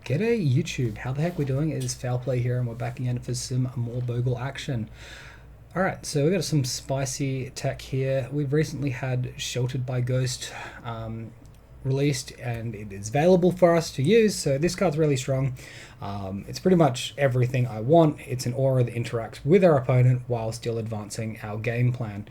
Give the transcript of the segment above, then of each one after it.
G'day YouTube, how the heck we doing? It is Foul Play here and we're back again for some more Bogle action. Alright, so we've got some spicy tech here. We've recently had Sheltered by Ghost released and it is available for us to use, so this card's really strong. It's pretty much everything I want. It's an aura that interacts with our opponent while still advancing our game plan.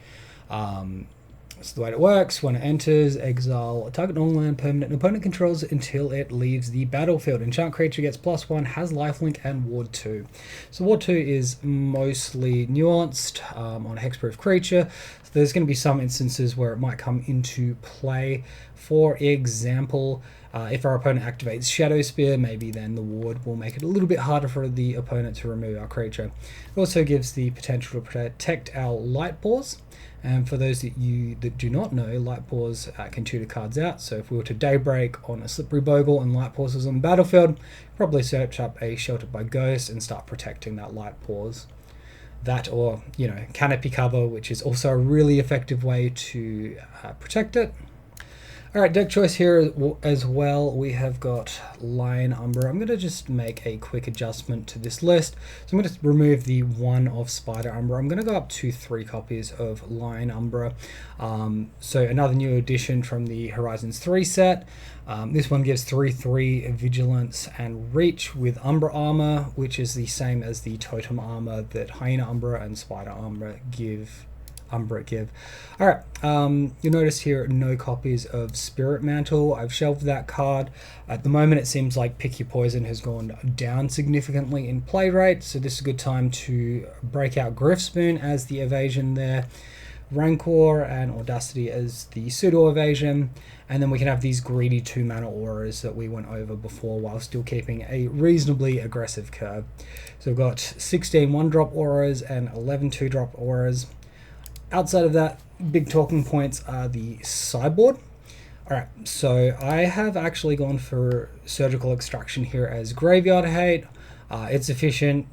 So the way it works, when it enters, exile a target non-land permanent an opponent controls until it leaves the battlefield. Enchant creature gets +1, has lifelink and ward 2. So ward 2 is mostly nuanced on a hexproof creature. So there's going to be some instances where it might come into play. For example, if our opponent activates Shadow Spear, maybe then the ward will make it a little bit harder for the opponent to remove our creature. It also gives the potential to protect our Light Paws. And for those that do not know, Light Paws can tutor cards out. So if we were to Daybreak on a Slippery Bogle and Light Paws was on the battlefield, probably search up a Sheltered by Ghost and start protecting that Light Paws. That or, Canopy Cover, which is also a really effective way to protect it. Alright, deck choice here as well. We have got Lion Umbra. I'm going to just make a quick adjustment to this list. So I'm going to remove the 1 of Spider Umbra. I'm going to go up to 3 copies of Lion Umbra. So another new addition from the Horizons 3 set. This one gives 3/3 Vigilance and Reach with Umbra Armor, which is the same as the Totem Armor that Hyena Umbra and Spider Umbra give. Alright, you'll notice here no copies of Spirit Mantle. I've shelved that card. At the moment it seems like Pick Your Poison has gone down significantly in play rate, so this is a good time to break out Griffspoon as the evasion there, Rancor and Audacity as the pseudo evasion, and then we can have these greedy 2-mana auras that we went over before while still keeping a reasonably aggressive curve. So we've got 16 1-drop auras and 11 2-drop auras. Outside of that, big talking points are the sideboard. Alright, so I have actually gone for Surgical Extraction here as Graveyard Hate. It's efficient.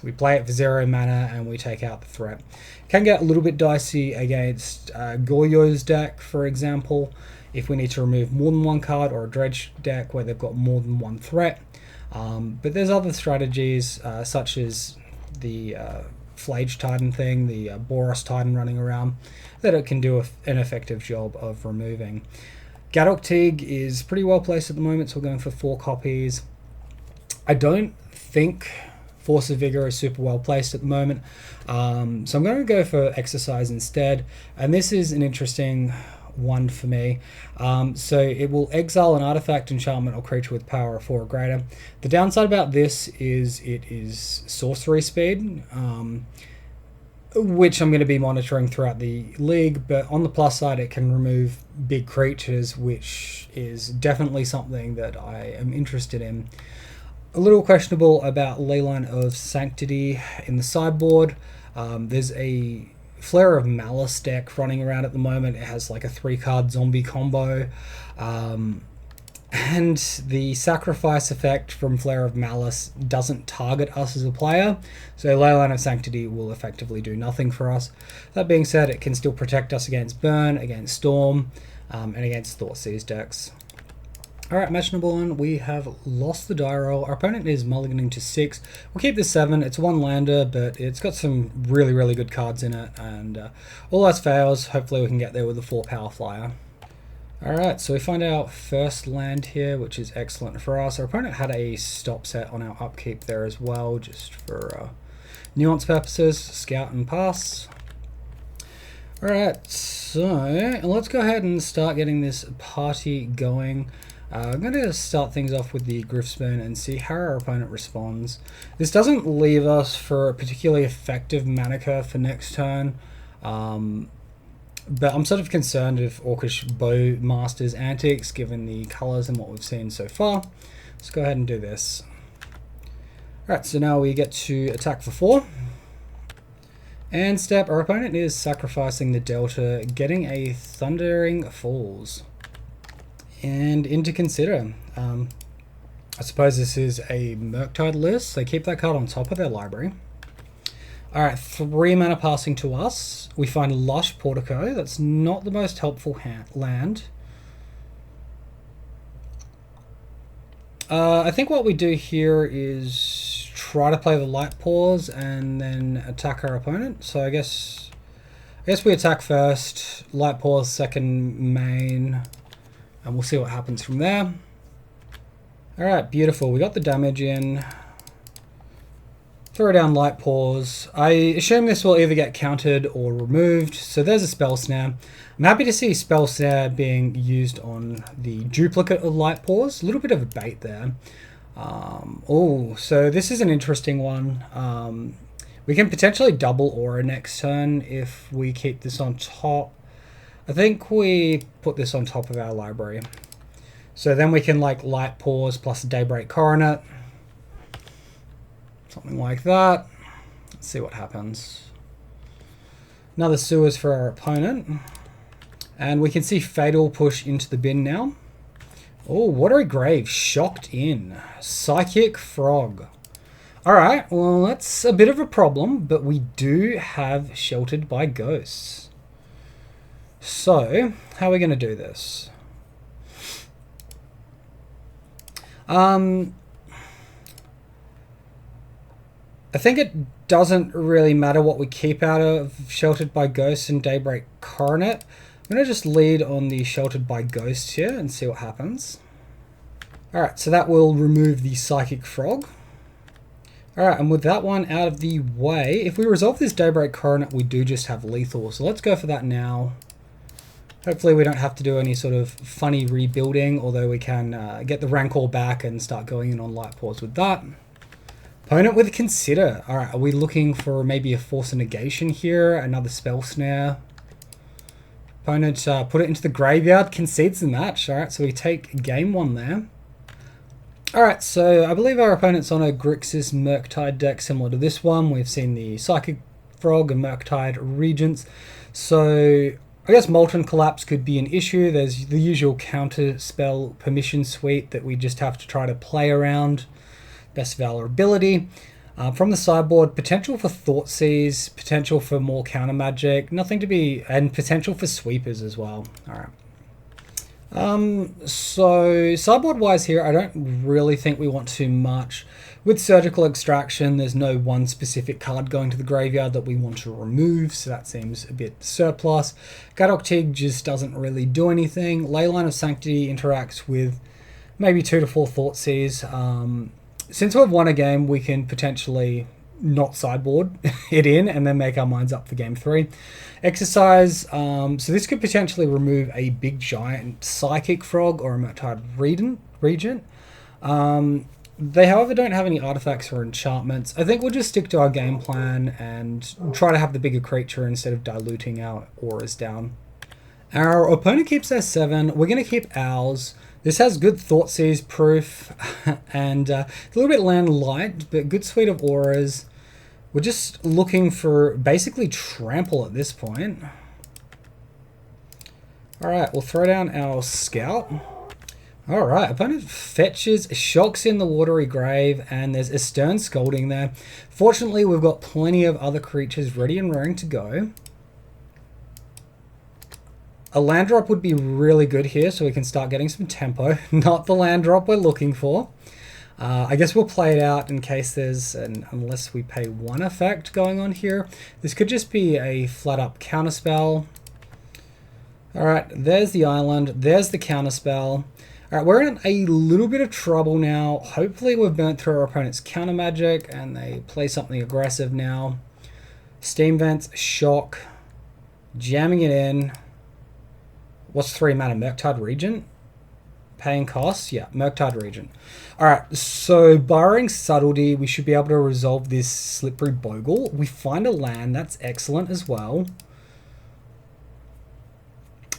We play it for 0 mana and we take out the threat. Can get a little bit dicey against Goyo's deck, for example, if we need to remove more than 1 card, or a Dredge deck where they've got more than 1 threat. But there's other strategies such as the Flage Titan thing, the Boros Titan running around, that it can do an effective job of removing. Gadok Teague is pretty well placed at the moment, so we're going for 4 copies. I don't think Force of Vigor is super well placed at the moment, so I'm going to go for Exercise instead, and this is an interesting one for me. So it will exile an artifact, enchantment, or creature with power of 4 or greater. The downside about this is it is sorcery speed, which I'm going to be monitoring throughout the league, but on the plus side it can remove big creatures, which is definitely something that I am interested in. A little questionable about Leyline of Sanctity in the sideboard. There's a Flare of Malice deck running around at the moment. It has like a 3-card zombie combo, and the sacrifice effect from Flare of Malice doesn't target us as a player, so Leyline of Sanctity will effectively do nothing for us. That being said, it can still protect us against Burn, against Storm, and against Thoughtseize decks. Alright, match number 1, we have lost the die roll. Our opponent is mulliganing to 6. We'll keep this 7. It's 1 lander, but it's got some really good cards in it, and all else fails, hopefully we can get there with a 4 power flyer. Alright, so we find our first land here, which is excellent for us. Our opponent had a stop set on our upkeep there as well, just for nuance purposes. Scout and pass. Alright, so let's go ahead and start getting this party going. I'm going to start things off with the Griffspoon and see how our opponent responds. This doesn't leave us for a particularly effective mana curve for next turn, but I'm sort of concerned if Orcish Bowmaster's antics, given the colours and what we've seen so far. Let's go ahead and do this. Alright, so now we get to attack for 4. And step, our opponent is sacrificing the Delta, getting a Thundering Falls. And in to consider, I suppose this is a Murktide list. They keep that card on top of their library. Alright, 3 mana passing to us. We find Lush Portico. That's not the most helpful land. I think what we do here is try to play the light pause and then attack our opponent. So I guess we attack first, light pause second main, and we'll see what happens from there. Alright, beautiful. We got the damage in. Throw down light pause. I assume this will either get countered or removed. So there's a spell snare. I'm happy to see spell snare being used on the duplicate of light pause. A little bit of a bait there. Oh, so this is an interesting one. We can potentially double aura next turn if we keep this on top. I think we put this on top of our library. So then we can like light pause plus daybreak coronet. Something like that. Let's see what happens. Another sewers for our opponent. And we can see Fatal push into the bin now. Oh, Watery Grave, shocked in. Psychic Frog. Alright, well that's a bit of a problem, but we do have Sheltered by Ghosts. So, how are we going to do this? I think it doesn't really matter what we keep out of Sheltered by Ghosts and Daybreak Coronet. I'm going to just lead on the Sheltered by Ghosts here and see what happens. Alright, so that will remove the Psychic Frog. Alright, and with that one out of the way, if we resolve this Daybreak Coronet, we do just have lethal. So let's go for that now. Hopefully we don't have to do any sort of funny rebuilding, although we can get the Rancor back and start going in on Light Pause with that. Opponent with Consider. Alright, are we looking for maybe a Force of Negation here? Another Spell Snare. Opponent put it into the graveyard, concedes the match. Alright, so we take game one there. Alright, so I believe our opponent's on a Grixis Murktide deck similar to this one. We've seen the Psychic Frog and Murktide Regents. So I guess Molten Collapse could be an issue. There's the usual counter spell permission suite that we just have to try to play around. Best of our ability. From the sideboard, potential for Thoughtseize, potential for more counter magic, nothing to be, and potential for sweepers as well. Alright. So sideboard wise here, I don't really think we want too much. With Surgical Extraction, there's no one specific card going to the graveyard that we want to remove, so that seems a bit surplus. Gadok Tig just doesn't really do anything. Leyline of Sanctity interacts with maybe 2 to 4 Thoughtseize. Since we've won a game, we can potentially not sideboard it in and then make our minds up for game 3. Exercise, so this could potentially remove a big giant Psychic Frog or a Murktide Regent. They, however, don't have any artifacts or enchantments. I think we'll just stick to our game plan and try to have the bigger creature instead of diluting our auras down. Our opponent keeps their 7. We're going to keep ours. This has good Thoughtseize proof and a little bit land light, but good suite of auras. We're just looking for basically trample at this point. Alright, we'll throw down our Scout. Alright, opponent fetches, shocks in the Watery Grave, and there's a Stern Scolding there. Fortunately, we've got plenty of other creatures ready and raring to go. A land drop would be really good here, so we can start getting some tempo. Not the land drop we're looking for. I guess we'll play it out in case there's unless we pay 1 effect going on here. This could just be a flat up counterspell. Alright, there's the island, there's the counterspell. Alright, we're in a little bit of trouble now. Hopefully we've burnt through our opponent's counter magic and they play something aggressive now. Steam Vents, Shock, jamming it in. What's 3 mana? Murktide Regent? Paying costs? Yeah, Murktide Regent. Alright, so barring Subtlety, we should be able to resolve this Slippery Bogle. We find a land, that's excellent as well.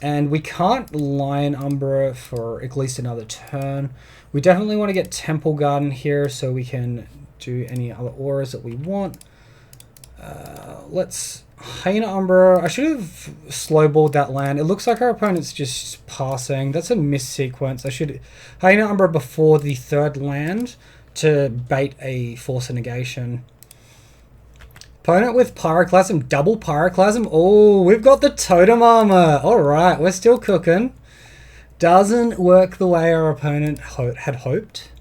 And we can't Lion Umbra for at least another turn. We definitely want to get Temple Garden here so we can do any other auras that we want. Let's Hyena Umbra. I should have slowballed that land. It looks like our opponent's just passing. That's a miss sequence. I should Hyena Umbra before the 3rd land to bait a Force of Negation. Opponent with Pyroclasm, double Pyroclasm. Oh, we've got the Totem Armor. Alright, we're still cooking. Doesn't work the way our opponent had hoped.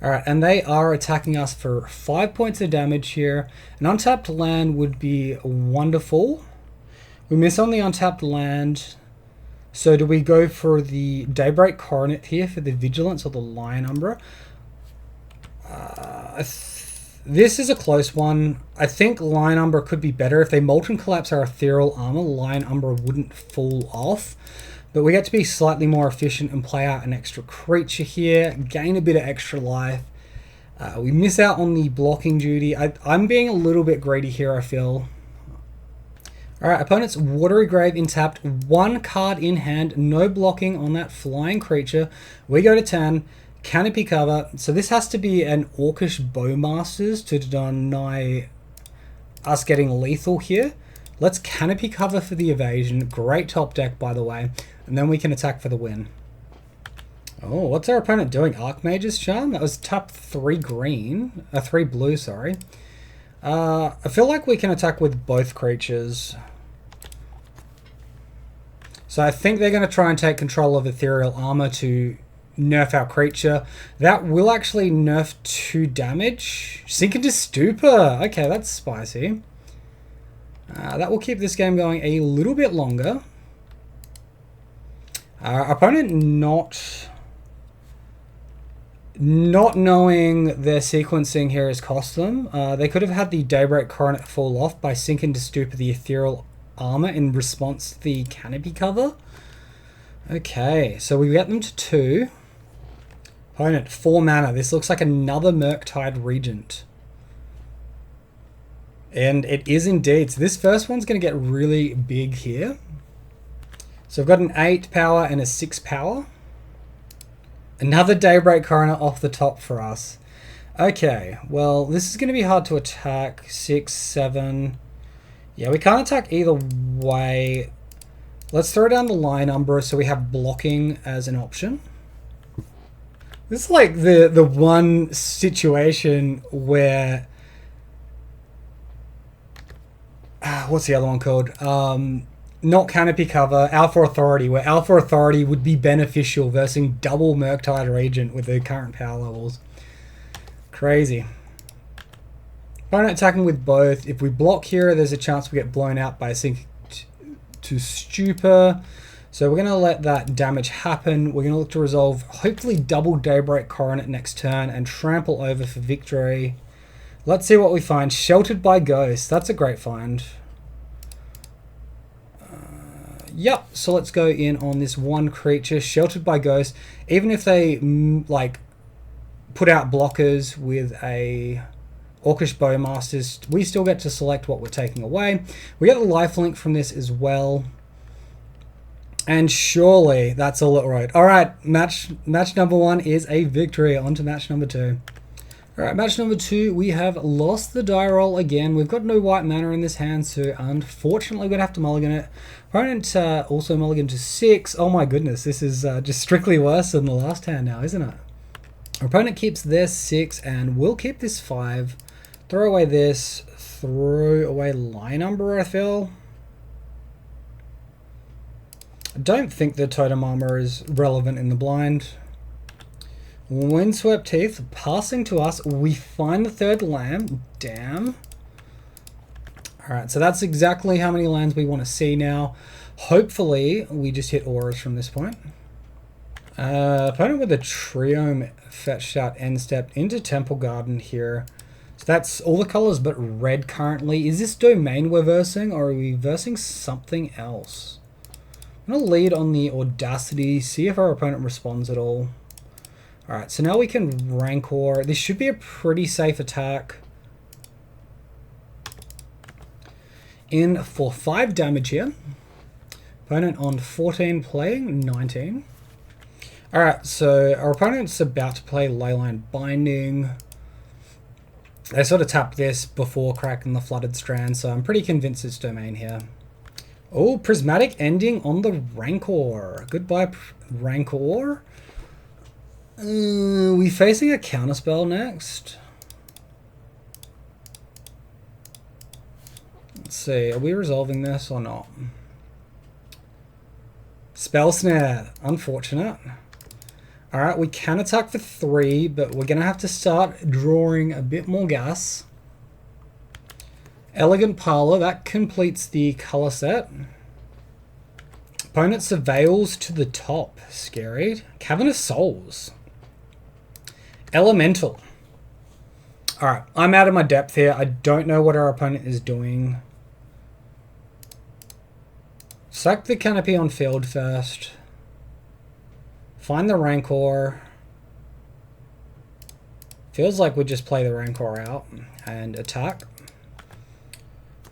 Alright, and they are attacking us for 5 points of damage here. An untapped land would be wonderful. We miss on the untapped land. So do we go for the Daybreak Coronet here for the Vigilance or the Lion Umbra? This is a close one. I think Lion Umbra could be better. If they Molten Collapse our Ethereal Armor, Lion Umbra wouldn't fall off. But we get to be slightly more efficient and play out an extra creature here, gain a bit of extra life. We miss out on the blocking duty. I'm being a little bit greedy here, I feel. Alright, opponent's Watery Grave in tapped, 1 card in hand, no blocking on that flying creature. We go to 10, Canopy Cover. So this has to be an Orcish Bowmasters to deny us getting lethal here. Let's Canopy Cover for the evasion. Great top deck, by the way. And then we can attack for the win. Oh, what's our opponent doing? Archmage's Charm? That was tap 3 green. 3 blue, sorry. I feel like we can attack with both creatures. So I think they're going to try and take control of Ethereal Armor to nerf our creature. That will actually nerf 2 damage. Sink into Stupor. Okay, that's spicy. That will keep this game going a little bit longer. Our opponent not knowing their sequencing here has cost them. They could have had the Daybreak Coronet fall off by sinking to Stupor the Ethereal Armor in response to the Canopy Cover. Okay, so we get them to 2. Opponent 4 mana. This looks like another Murktide Regent. And it is indeed. So this first one's going to get really big here. So we've got an 8 power and a 6 power. Another Daybreak Coronet off the top for us. Okay, well, this is going to be hard to attack. 6, 7. Yeah, we can't attack either way. Let's throw down the Lion Umbra so we have blocking as an option. This is like the one situation where... what's the other one called? Not Canopy Cover, Alpha Authority, where Alpha Authority would be beneficial versus double Murktide Regent with the current power levels. Crazy. Opponent attacking with both. If we block here, there's a chance we get blown out by Sink to Stupor. So we're going to let that damage happen. We're going to look to resolve, hopefully double Daybreak Coronet next turn and trample over for victory. Let's see what we find. Sheltered by Ghost. That's a great find. Yep, so let's go in on this one creature, Sheltered by Ghost. Even if they like put out blockers with a Orcish Bowmasters, we still get to select what we're taking away. We get the lifelink from this as well. And surely that's all it wrote. Alright, match number 1 is a victory. On to match number 2. Alright, match number 2, we have lost the die roll again. We've got no white mana in this hand, so unfortunately we're going to have to mulligan it. Opponent also mulligan to 6. Oh my goodness, this is just strictly worse than the last hand now, isn't it? Our opponent keeps their 6, and we'll keep this 5. Throw away this. Throw away Lion Umbra, I feel. I don't think the Totem Armor is relevant in the blind. Windswept Teeth passing to us. We find the 3rd land. Damn. Alright, so that's exactly how many lands we want to see now. Hopefully, we just hit auras from this point. Opponent with a Triome fetched out end step into Temple Garden here. So that's all the colors but red currently. Is this domain we're versing, or are we versing something else? I'm going to lead on the Audacity, see if our opponent responds at all. Alright, so now we can Rancor. This should be a pretty safe attack. In for 5 damage here. Opponent on 14 playing 19. Alright, so our opponent's about to play Leyline Binding. They sort of tapped this before cracking the Flooded Strand, so I'm pretty convinced it's domain here. Oh, Prismatic Ending on the Rancor. Goodbye, Rancor. We facing a counterspell next. Let's see, are we resolving this or not? Spell Snare, unfortunate. Alright, we can attack for 3, but we're going to have to start drawing a bit more gas. Elegant Parlor, that completes the color set. Opponent Surveils to the top. Scary. Cavern of Souls. Elemental. Alright, I'm out of my depth here. I don't know what our opponent is doing. Sack the Canopy on field first. Find the Rancor. Feels like we just play the Rancor out and attack.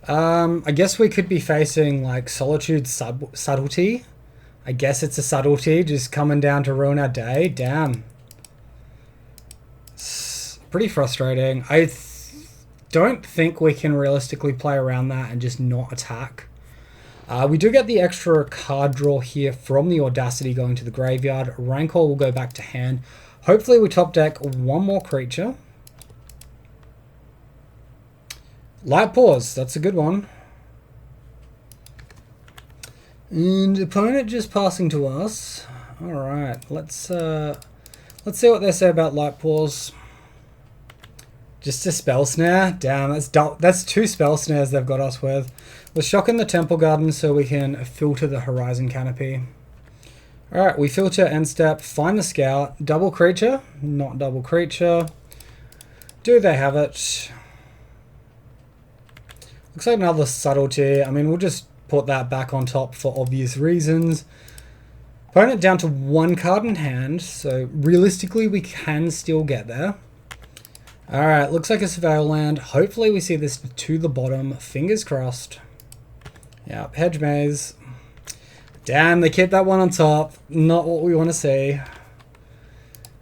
I guess we could be facing like Solitude Subtlety. I guess it's a subtlety just coming down to ruin our day. Damn. It's pretty frustrating. I don't think we can realistically play around that and just not attack. We do get the extra card draw here from the Audacity going to the graveyard. Rancor will go back to hand. Hopefully we top deck one more creature. Light Pause, that's a good one. And opponent just passing to us. Alright, let's see what they say about Light Pause. Just a Spell Snare? Damn, that's 2 Spell Snares they've got us with. We're shocking the Temple Garden so we can filter the Horizon Canopy. Alright, we filter end step, find the Scout, double creature, not double creature. Do they have it? Looks like another Subtlety. I mean, we'll just put that back on top for obvious reasons. Opponent down to 1 card in hand, so realistically we can still get there. Alright, looks like a Surveil land. Hopefully we see this to the bottom. Fingers crossed. Yep, Hedge Maze. Damn, they kept that one on top. Not what we want to see.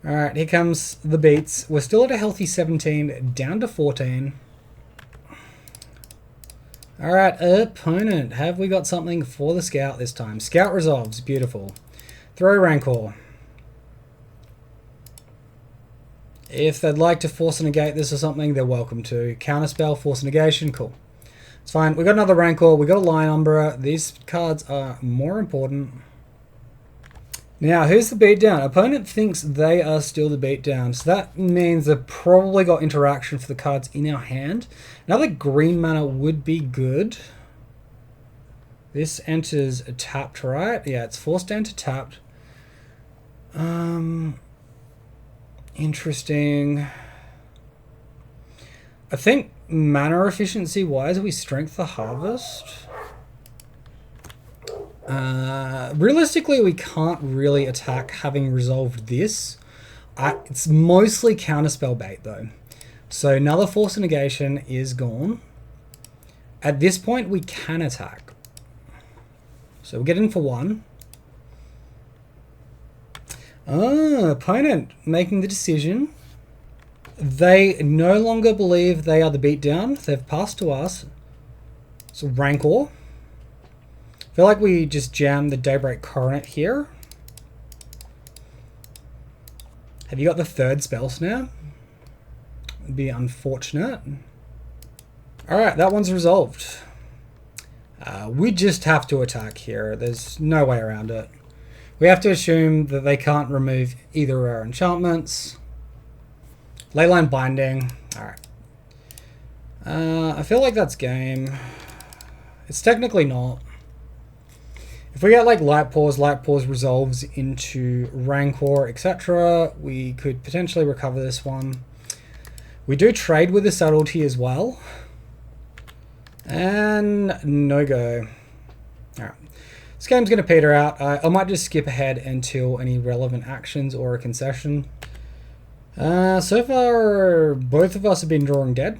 Alright, here comes the beats. We're still at a healthy 17, down to 14. Alright, opponent. Have we got something for the Scout this time? Scout resolves. Beautiful. Throw Rancor. If they'd like to force a negate this or something, they're welcome to. Counterspell, force negation, cool. It's fine. We got another Rancor. We got a Lion Umbra. These cards are more important. Now, who's the beatdown? Opponent thinks they are still the beatdown. So that means they've probably got interaction for the cards in our hand. Another green mana would be good. This enters tapped, right? Yeah, it's forced down to tapped. Interesting. I think mana efficiency wise, we strength the harvest. Realistically, we can't really attack having resolved this. It's mostly counterspell bait though. So another force of negation is gone. At this point, we can attack. So we'll get in for 1. Opponent making the decision. They no longer believe they are the beatdown. They've passed to us. So Rancor. I feel like we just jammed the Daybreak Coronet here. Have you got the 3rd Spell Snare? Would be unfortunate. Alright, that one's resolved. We just have to attack here. There's no way around it. We have to assume that they can't remove either of our enchantments. Leyline Binding. Alright. I feel like that's game. It's technically not. If we get like Light Pause resolves into Rancor, etc., we could potentially recover this one. We do trade with the Subtlety as well. And no go. Alright. This game's going to peter out. I might just skip ahead until any relevant actions or a concession. So far, both of us have been drawing dead.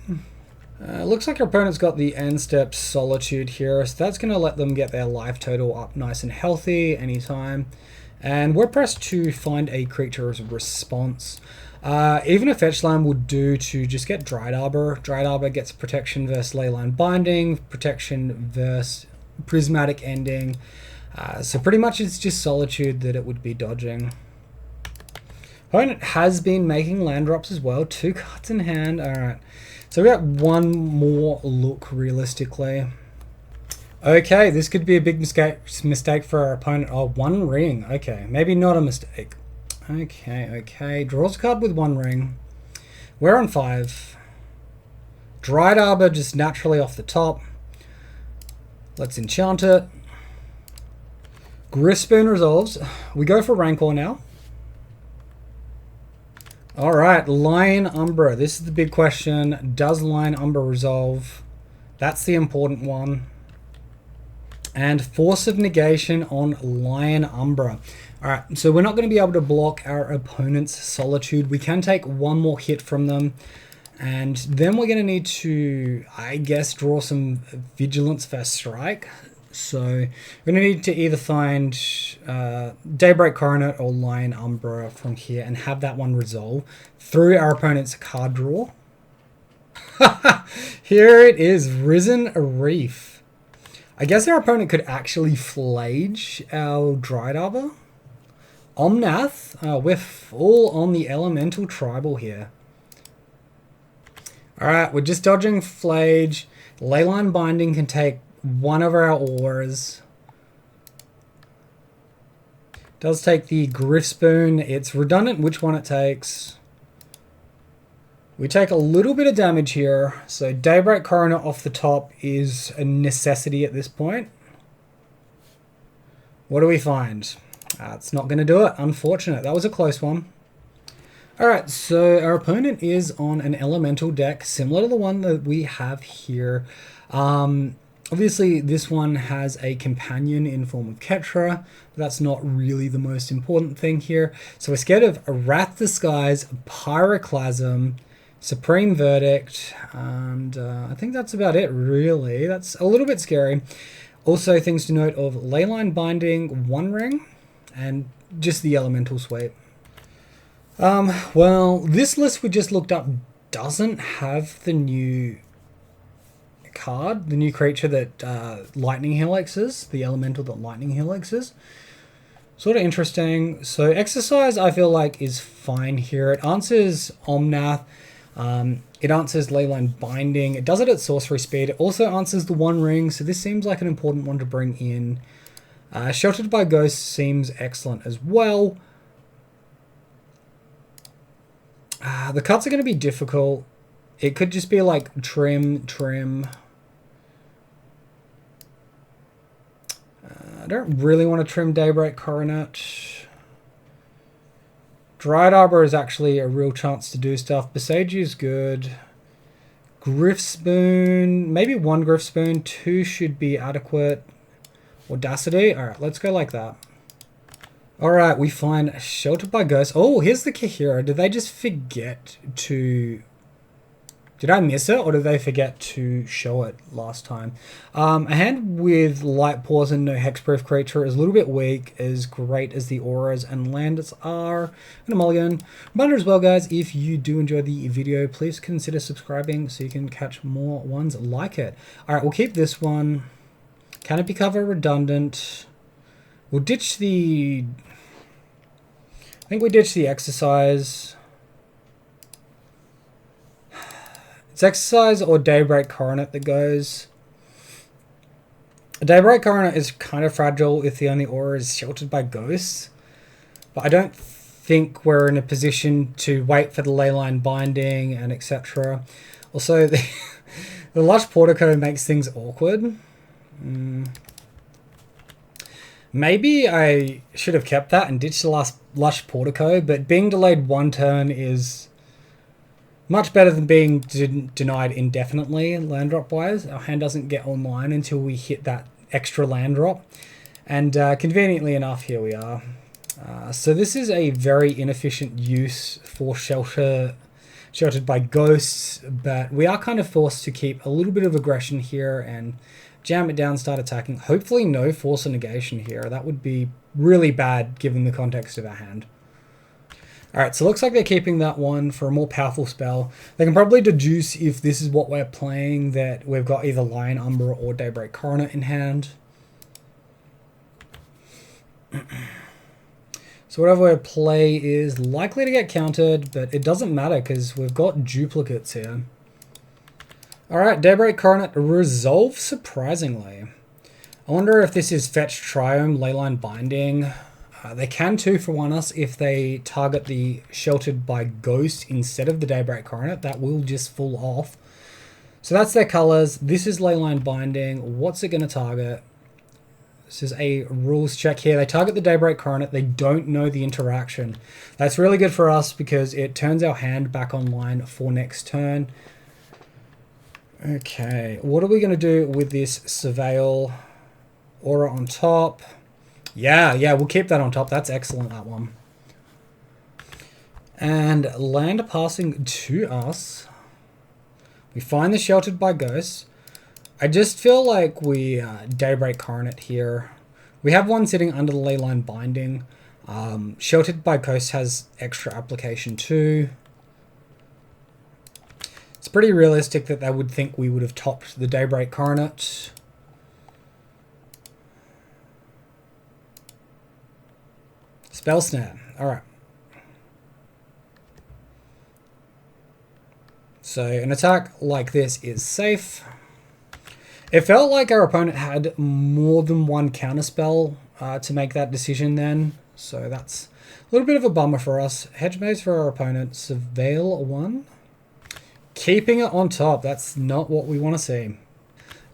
Looks like our opponent's got the end step Solitude here, so that's going to let them get their life total up nice and healthy anytime. And we're pressed to find a creature as a response. Even a fetch land would do to just get Dried Arbor. Dried Arbor gets protection versus Leyline Binding, protection versus Prismatic Ending. So pretty much it's just Solitude that it would be dodging. Opponent has been making land drops as well. 2 cards in hand. Alright. So we got one more look realistically. Okay, this could be a big mistake for our opponent. Oh, 1 ring. Okay, maybe not a mistake. Okay. Draws a card with 1 ring. We're on 5. Dried Arbor just naturally off the top. Let's enchant it. Grifspoon resolves. We go for Rancor now. Alright, Lion Umbra. This is the big question. Does Lion Umbra resolve? That's the important one. And Force of Negation on Lion Umbra. Alright, so we're not going to be able to block our opponent's Solitude. We can take 1 more hit from them. And then we're going to need to, I guess, draw some Vigilance First Strike. So we're going to need to either find Daybreak Coronet or Lion Umbra from here and have that one resolve through our opponent's card draw. Here it is, Risen Reef. I guess our opponent could actually Flage our Dried Arbor. Omnath, we're full on the Elemental Tribal here. Alright, we're just dodging Flage. Leyline Binding can take 1 of our auras. Does take the Grifspoon. It's redundant which one it takes. We take a little bit of damage here. So Daybreak Coroner off the top is a necessity at this point. What do we find? It's not going to do it. Unfortunate. That was a close one. Alright, so our opponent is on an elemental deck similar to the one that we have here. Obviously, this one has a companion in form of Ketra, but that's not really the most important thing here. So we're scared of Wrath the Skies, Pyroclasm, Supreme Verdict, and I think that's about it, really. That's a little bit scary. Also, things to note of Leyline Binding, 1 ring, and just the Elemental Sweep. Well, this list we just looked up doesn't have the new card, the new creature that Lightning Helixes, the elemental that Lightning Helixes. Sort of interesting. So Exercise I feel like is fine here. It answers Omnath. It answers Leyline Binding. It does it at sorcery speed. It also answers the 1 ring, so this seems like an important one to bring in. Sheltered by Ghosts seems excellent as well. The cuts are going to be difficult. It could just be like trim. I don't really want to trim Daybreak Coronet. Dried Arbor is actually a real chance to do stuff. Besage is good. Grifspoon, maybe 1 Grifspoon, 2 should be adequate. Audacity, alright, let's go like that. Alright, we find Sheltered by Ghosts. Oh, here's the Kahira. Did they just forget to... Did I miss it, or did they forget to show it last time? A hand with Light Pause and no Hexproof creature is a little bit weak, as great as the auras and lands are. And a mulligan. Reminder as well, guys, if you do enjoy the video, please consider subscribing so you can catch more ones like it. Alright, we'll keep this one. Canopy Cover redundant. We'll ditch the... I think we ditch the Exercise. It's Exercise or Daybreak Coronet that goes. Daybreak Coronet is kind of fragile if the only aura is Sheltered by Ghosts. But I don't think we're in a position to wait for the Leyline Binding and etc. Also, the Lush Portico makes things awkward. Maybe I should have kept that and ditched the last Lush Portico, but being delayed 1 turn is much better than being denied indefinitely land drop wise. Our hand doesn't get online until we hit that extra land drop. And conveniently enough, here we are. So this is a very inefficient use for Sheltered by Ghosts, but we are kind of forced to keep a little bit of aggression here and jam it down, start attacking. Hopefully no Force of Negation here. That would be really bad given the context of our hand. Alright, so it looks like they're keeping that one for a more powerful spell. They can probably deduce, if this is what we're playing, that we've got either Lion Umbra or Daybreak Coronet in hand. So whatever we play is likely to get countered, but it doesn't matter because we've got duplicates here. Alright, Daybreak Coronet resolve surprisingly. I wonder if this is Fetch Triome, Leyline Binding. They can 2-for-1 us if they target the Sheltered by Ghost instead of the Daybreak Coronet. That will just fall off. So that's their colors. This is Leyline Binding. What's it going to target? This is a rules check here. They target the Daybreak Coronet. They don't know the interaction. That's really good for us because it turns our hand back online for next turn. Okay, what are we going to do with this Surveil Aura on top? Yeah, we'll keep that on top. That's excellent, that one. And land passing to us. We find the Sheltered by Ghosts. I just feel like we Daybreak Coronet here. We have one sitting under the Leyline Binding. Sheltered by Ghosts has extra application too. It's pretty realistic that they would think we would have topped the Daybreak Coronet. Spell Snare. Alright. So an attack like this is safe. It felt like our opponent had more than one counterspell to make that decision then. So that's a little bit of a bummer for us. Hedge Maze for our opponent. Surveil 1. Keeping it on top. That's not what we want to see.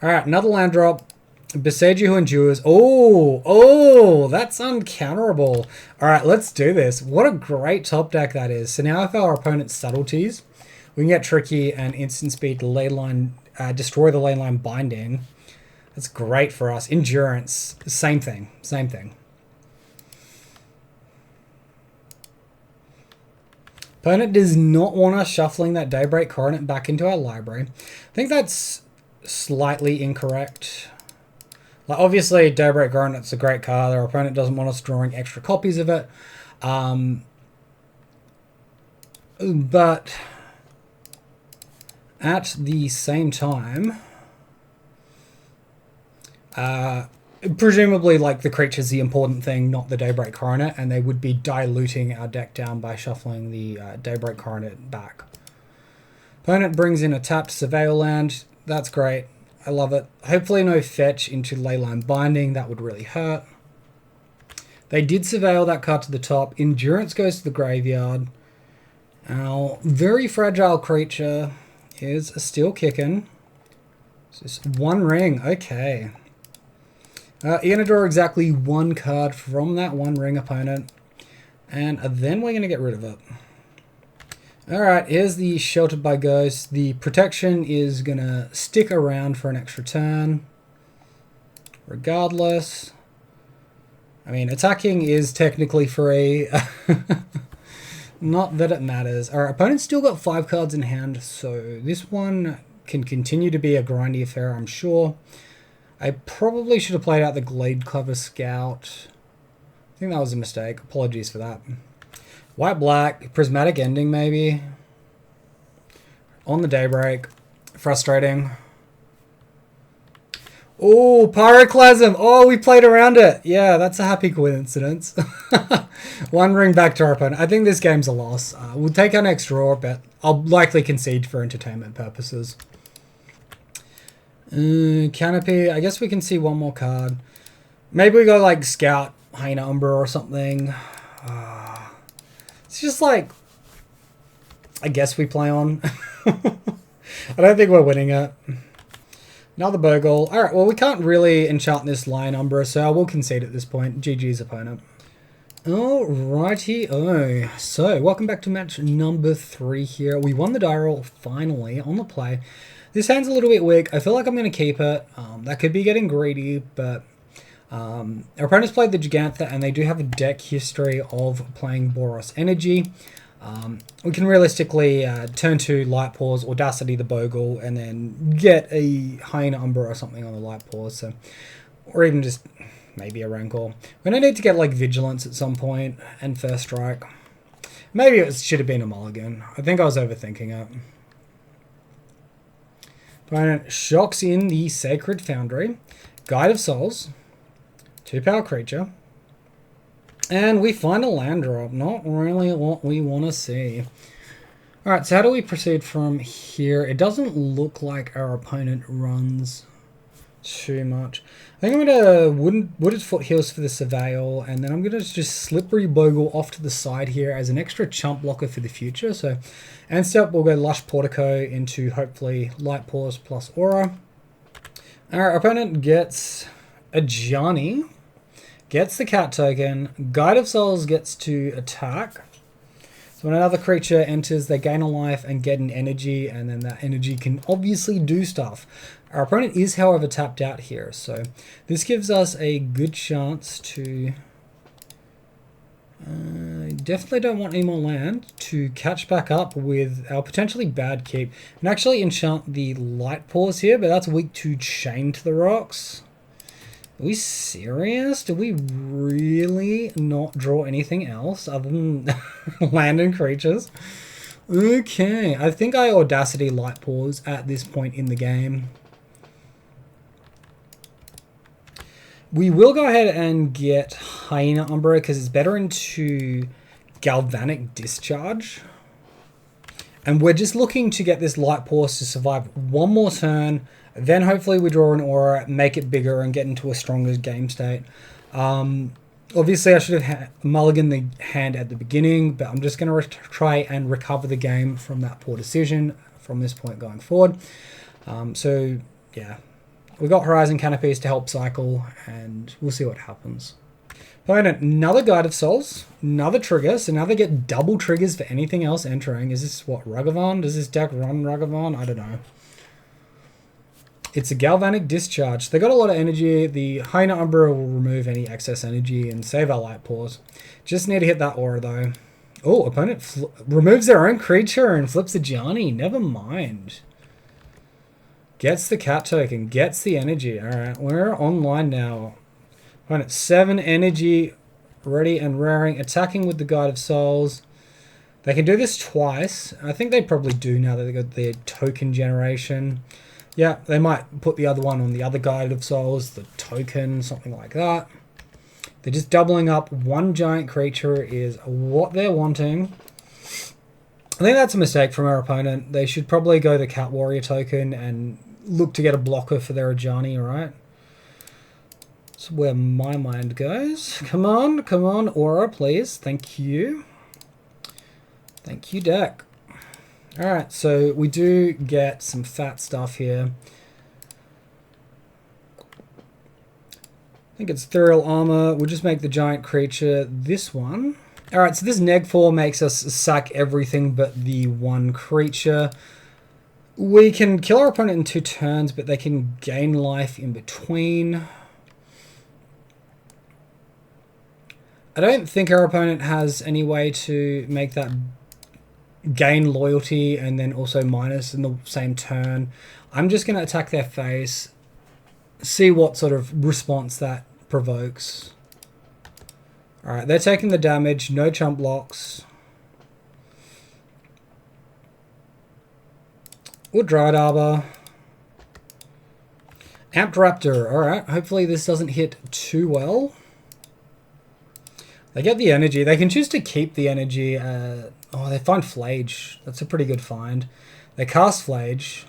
Alright, another land drop. Besage Who Endures. Oh, that's uncounterable. Alright, let's do this. What a great top deck that is. So now if our opponent's subtleties, we can get tricky and instant speed Leyline, destroy the Leyline Binding. That's great for us. Endurance, same thing. Opponent does not want us shuffling that Daybreak Coronet back into our library. I think that's slightly incorrect. Like obviously, Daybreak Coronet's a great card. Our opponent doesn't want us drawing extra copies of it. But at the same time, presumably like the creature's the important thing, not the Daybreak Coronet, and they would be diluting our deck down by shuffling the Daybreak Coronet back. Opponent brings in a tapped Surveil land. That's great. I love it. Hopefully no fetch into Leyline Binding. That would really hurt. They did Surveil that card to the top. Endurance goes to the graveyard. Our very fragile creature is still kicking. It's just one ring. Okay. You're going to draw exactly one card from that one ring, opponent. And then we're going to get rid of it. Alright, here's the Sheltered by Ghosts. The protection is going to stick around for an extra turn. Regardless. I mean, attacking is technically free. Not that it matters. Our opponent's still got 5 cards in hand, so this one can continue to be a grindy affair, I'm sure. I probably should have played out the Glade Cover Scout. I think that was a mistake. Apologies for that. White-black, Prismatic Ending maybe. On the Daybreak. Frustrating. Oh, Pyroclasm. Oh, we played around it. Yeah, that's a happy coincidence. One ring back to our opponent. I think this game's a loss. We'll take our next draw, but I'll likely concede for entertainment purposes. Canopy. I guess we can see one more card. Maybe we go like Scout, Hyena Umbra or something. It's just like, I guess we play on. I don't think we're winning it. Another Bogle. Alright, well we can't really enchant this Lion Umbra, so I will concede at this point. GG's opponent. Alrighty-o. So, welcome back to match number 3 here. We won the die roll finally on the play. This hand's a little bit weak. I feel like I'm going to keep it. That could be getting greedy, but our opponents played the Gigantha, and they do have a deck history of playing Boros Energy. We can realistically turn to Light Paws, Audacity the Bogle, and then get a Hyena Umbra or something on the Light Paws. So, or even just maybe a Rancor. We're going to need to get like Vigilance at some point and First Strike. Maybe it should have been a Mulligan. I think I was overthinking it. Opponent shocks in the Sacred Foundry, Guide of Souls, 2-power creature, and we find a land drop. Not really what we want to see. Alright, so how do we proceed from here? It doesn't look like our opponent runs too much. I think I'm gonna wooded foothills for the surveil, and then I'm gonna just slippery bogle off to the side here as an extra chump blocker for the future. So, end step we'll go lush portico into hopefully light pause plus aura. Our opponent gets a Johnny, gets the cat token. Guide of Souls gets to attack. So when another creature enters, they gain a life and get an energy, and then that energy can obviously do stuff. Our opponent is, however, tapped out here, so this gives us a good chance to... definitely don't want any more land to catch back up with our potentially bad keep. And actually enchant the light pause here, but that's weak to Chain to the Rocks. Are we serious? Do we really not draw anything else other than land and creatures? Okay, I think I Audacity light pause at this point in the game. We will go ahead and get Hyena Umbra because it's better into Galvanic Discharge. And we're just looking to get this light pause to survive one more turn. Then hopefully we draw an aura, make it bigger, and get into a stronger game state. Obviously I should have mulliganed the hand at the beginning, but I'm just going to try and recover the game from that poor decision from this point going forward. So yeah. We've got Horizon Canopies to help cycle, and we'll see what happens. Opponent, another Guide of Souls, another trigger, so now they get double triggers for anything else entering. Is this, what, Ragavan? Does this deck run Ragavan? I don't know. It's a Galvanic Discharge. They got a lot of energy. The Hyena Umbra will remove any excess energy and save our light pause. Just need to hit that aura, though. Oh, opponent removes their own creature and flips a Gianni. Never mind. Gets the cat token, gets the energy. Alright, we're online now. Opponent 7 energy, ready and raring, attacking with the Guide of Souls. They can do this twice. I think they probably do now that they got their token generation. Yeah, they might put the other one on the other Guide of Souls, the token, something like that. They're just doubling up. One giant creature is what they're wanting. I think that's a mistake from our opponent. They should probably go the Cat Warrior token and look to get a blocker for their Ajani, alright? That's where my mind goes. Come on, aura, please. Thank you. Thank you, deck. Alright, so we do get some fat stuff here. I think it's Ethereal Armor. We'll just make the giant creature this one. Alright, so this neg 4 makes us sack everything but the one creature. We can kill our opponent in 2 turns, but they can gain life in between. I don't think our opponent has any way to make that gain loyalty and then also minus in the same turn. I'm just going to attack their face, see what sort of response that provokes. Alright, they're taking the damage, no chump blocks. Or Dryad Arbor. Amped Raptor. Alright, hopefully this doesn't hit too well. They get the energy. They can choose to keep the energy. Oh, they find Flage. That's a pretty good find. They cast Flage.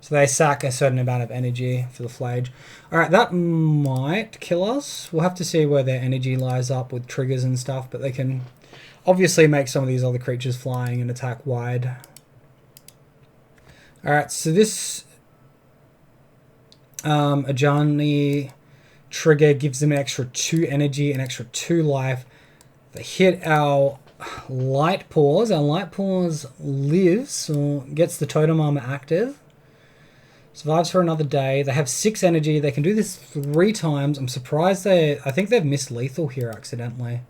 So they sack a certain amount of energy for the Flage. Alright, that might kill us. We'll have to see where their energy lies up with triggers and stuff, but they can obviously make some of these other creatures flying and attack wide. Alright, so this Ajani trigger gives them an extra 2 energy, an extra 2 life. They hit our light pause. Our light pause lives, or gets the totem armor active. Survives for another day. They have 6 energy. They can do this 3 times. I'm surprised I think they've missed lethal here accidentally.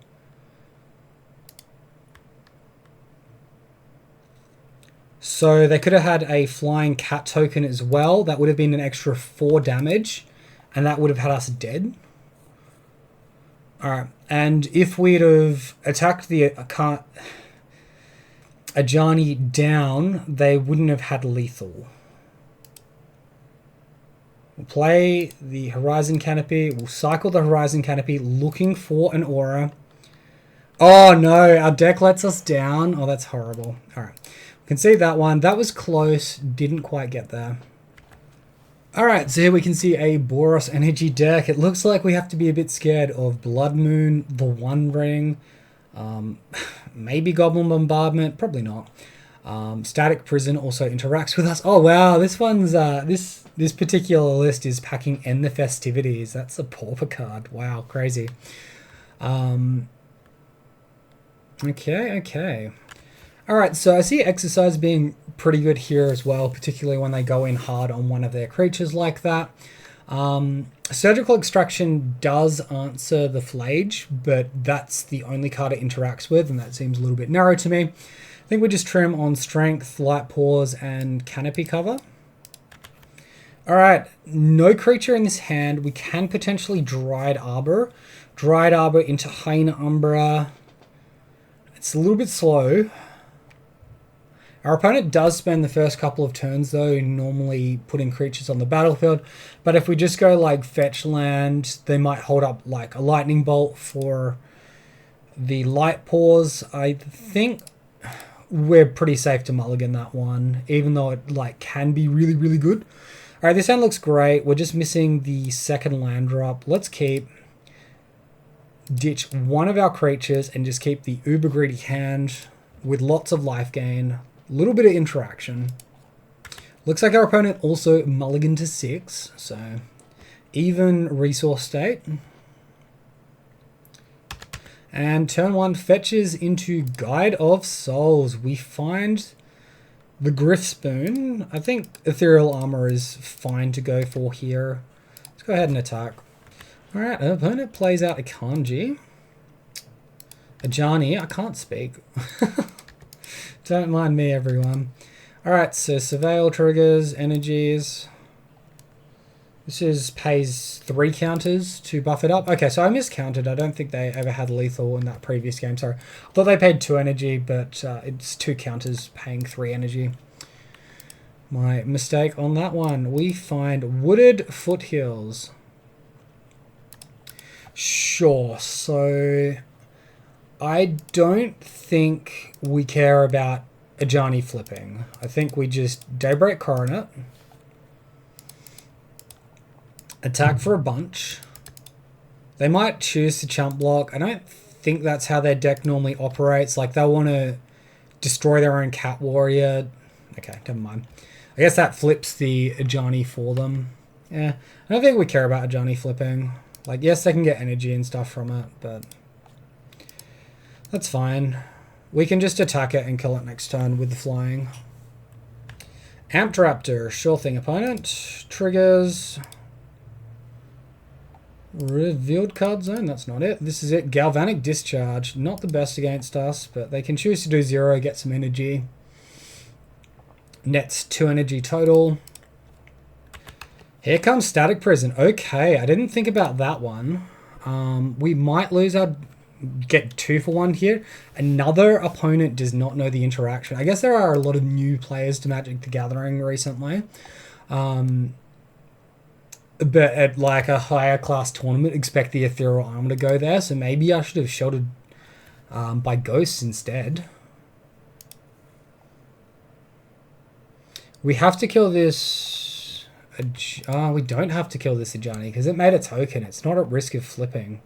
So they could have had a flying cat token as well. That would have been an extra 4 damage. And that would have had us dead. Alright. And if we'd have attacked the Ajani down, they wouldn't have had lethal. We'll play the Horizon Canopy. We'll cycle the Horizon Canopy looking for an aura. Oh no, our deck lets us down. Oh, that's horrible. Alright. Can see that one. That was close. Didn't quite get there. Alright, so here we can see a Boros energy deck. It looks like we have to be a bit scared of Blood Moon, the One Ring, maybe Goblin Bombardment, probably not. Static Prison also interacts with us. Oh wow, this one's this particular list is packing End the Festivities. That's a pauper card. Wow, crazy. Okay. Alright, so I see Exercise being pretty good here as well, particularly when they go in hard on one of their creatures like that. Surgical Extraction does answer the Flage, but that's the only card it interacts with, and that seems a little bit narrow to me. I think we just trim on Strength, Light Paws, and Canopy Cover. Alright, no creature in this hand. We can potentially Dried Arbor. Dried Arbor into Hyena Umbra. It's a little bit slow. Our opponent does spend the first couple of turns, though, normally putting creatures on the battlefield. But if we just go, like, fetch land, they might hold up, like, a Lightning Bolt for the Light Paws. I think we're pretty safe to mulligan that one, even though it, like, can be really, really good. Alright, this hand looks great. We're just missing the second land drop. Let's ditch one of our creatures and just keep the uber greedy hand with lots of life gain. A little bit of interaction. Looks like our opponent also mulliganed to 6, so even resource state. And turn 1 fetches into Guide of Souls. We find the Griff Spoon. I think Ethereal Armor is fine to go for here. Let's go ahead and attack. Alright, our opponent plays out a Kanji. Ajani, I can't speak. Don't mind me, everyone. Alright, so Surveil triggers, energies. This pays 3 counters to buff it up. Okay, so I miscounted. I don't think they ever had lethal in that previous game. Sorry. I thought they paid 2 energy, but it's 2 counters paying 3 energy. My mistake on that one. We find Wooded Foothills. Sure, so I don't think we care about Ajani flipping. I think we just Daybreak Coronet, attack for a bunch. They might choose to chump block. I don't think that's how their deck normally operates. Like, they'll want to destroy their own Cat Warrior. Okay, never mind. I guess that flips the Ajani for them. Yeah, I don't think we care about Ajani flipping. Like, yes, they can get energy and stuff from it, but that's fine. We can just attack it and kill it next turn with the flying. Amped Raptor, sure thing, opponent. Triggers. Revealed card zone, that's not it. This is it. Galvanic Discharge, not the best against us, but they can choose to do 0, get some energy. Nets 2 energy total. Here comes Static Prison. Okay, I didn't think about that one. We might lose our... get 2 for 1 here. Another opponent does not know the interaction. I guess there are a lot of new players to Magic the Gathering recently. But at like a higher class tournament, expect the Ethereal Armor to go there. So maybe I should have sheltered by Ghosts instead. We have to kill this... we don't have to kill this Ajani because it made a token. It's not at risk of flipping.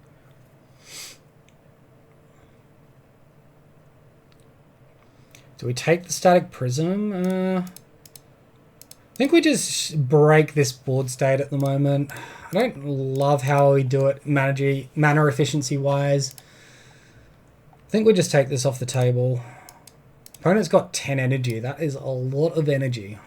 Do we take the Static Prism? I think we just break this board state at the moment. I don't love how we do it mana efficiency wise. I think we just take this off the table. Opponent's got 10 energy. That is a lot of energy.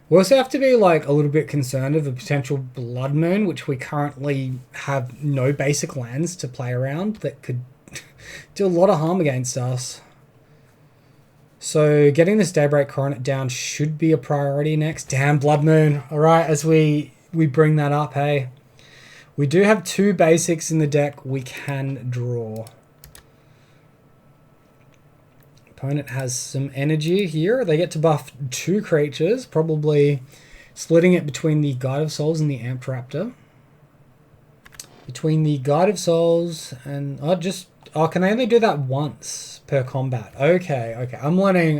We also have to be like a little bit concerned of a potential Blood Moon, which we currently have no basic lands to play around that could do a lot of harm against us. So getting this Daybreak Coronet down should be a priority next. Damn, Blood Moon. Alright, as we bring that up, hey. We do have 2 basics in the deck we can draw. Opponent has some energy here. They get to buff 2 creatures, probably splitting it between the Guide of Souls and the Amped Raptor. Between the Guide of Souls and... Oh, can I only do that once per combat? Okay. I'm learning...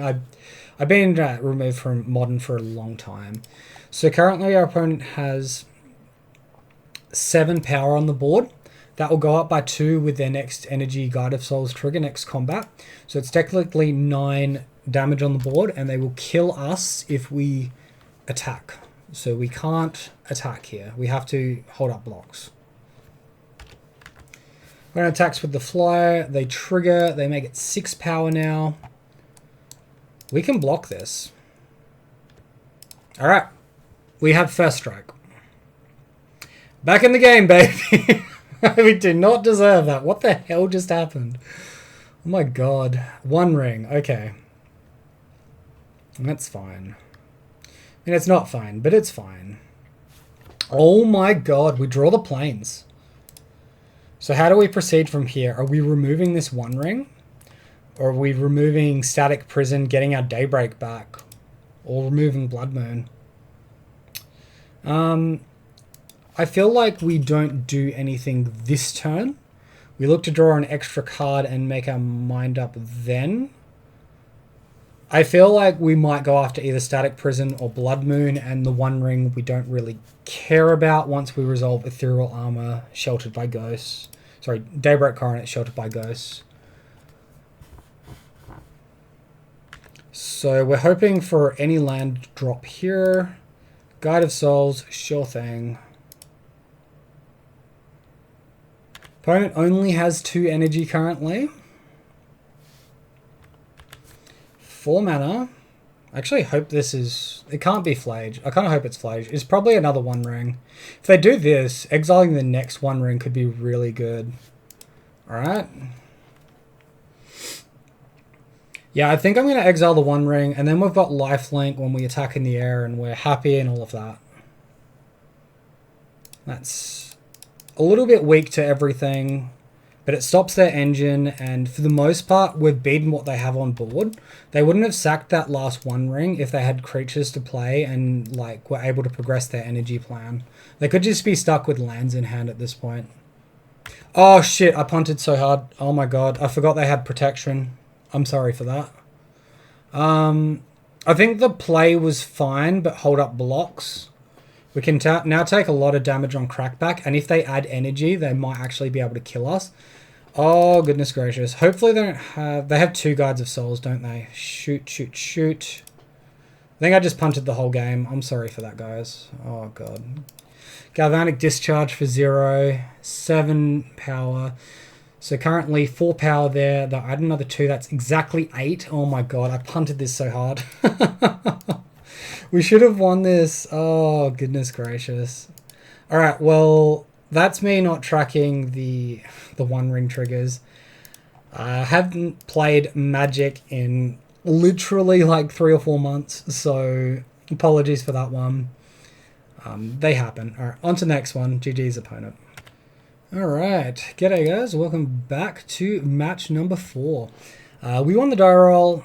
I've been removed from Modern for a long time. So currently our opponent has 7 power on the board. That will go up by 2 with their next Energy Guide of Souls trigger next combat. So it's technically 9 damage on the board, and they will kill us if we attack. So we can't attack here. We have to hold up blocks. When it attacks with the flyer, they trigger. They make it 6 power now. We can block this. All right. We have first strike. Back in the game, baby. We do not deserve that. What the hell just happened? Oh my god. 1 ring. Okay. That's fine. I mean, it's not fine, but it's fine. Oh my god. We draw the planes. So how do we proceed from here? Are we removing this 1 ring? Or are we removing Static Prison, getting our Daybreak back? Or removing Blood Moon? I feel like we don't do anything this turn. We look to draw an extra card and make our mind up then. I feel like we might go after either Static Prison or Blood Moon, and the 1 ring we don't really care about once we resolve Ethereal Armor, Sheltered by Ghosts. Sorry, Daybreak Coronet, Sheltered by Ghosts. So we're hoping for any land drop here. Guide of Souls, sure thing. Opponent only has 2 energy currently. 4 mana. I actually hope this is... It can't be Flage. I kind of hope it's Flage. It's probably another 1 ring. If they do this, exiling the next 1 ring could be really good. Alright. Yeah, I think I'm going to exile the 1 ring, and then we've got lifelink when we attack in the air, and we're happy and all of that. That's a little bit weak to everything, but it stops their engine, and for the most part, we've beaten what they have on board. They wouldn't have sacked that last 1 ring if they had creatures to play and like were able to progress their energy plan. They could just be stuck with lands in hand at this point. Oh shit, I punted so hard. Oh my god, I forgot they had protection. I'm sorry for that. I think the play was fine, but hold up blocks. We can now take a lot of damage on crackback, and if they add energy, they might actually be able to kill us. Oh, goodness gracious. Hopefully they don't have... They have 2 Guides of Souls, don't they? Shoot, shoot, shoot. I think I just punted the whole game. I'm sorry for that, guys. Oh, God. Galvanic Discharge for 0. 7 power. So currently 4 power there. They'll add another 2. That's exactly 8. Oh, my God. I punted this so hard. We should have won this. Oh, goodness gracious. All right, well... That's me not tracking the 1 ring triggers. I haven't played Magic in literally like 3 or 4 months, so apologies for that one. They happen. All right, on to the next one. GG's opponent. All right, g'day guys. Welcome back to match number 4. We won the die roll.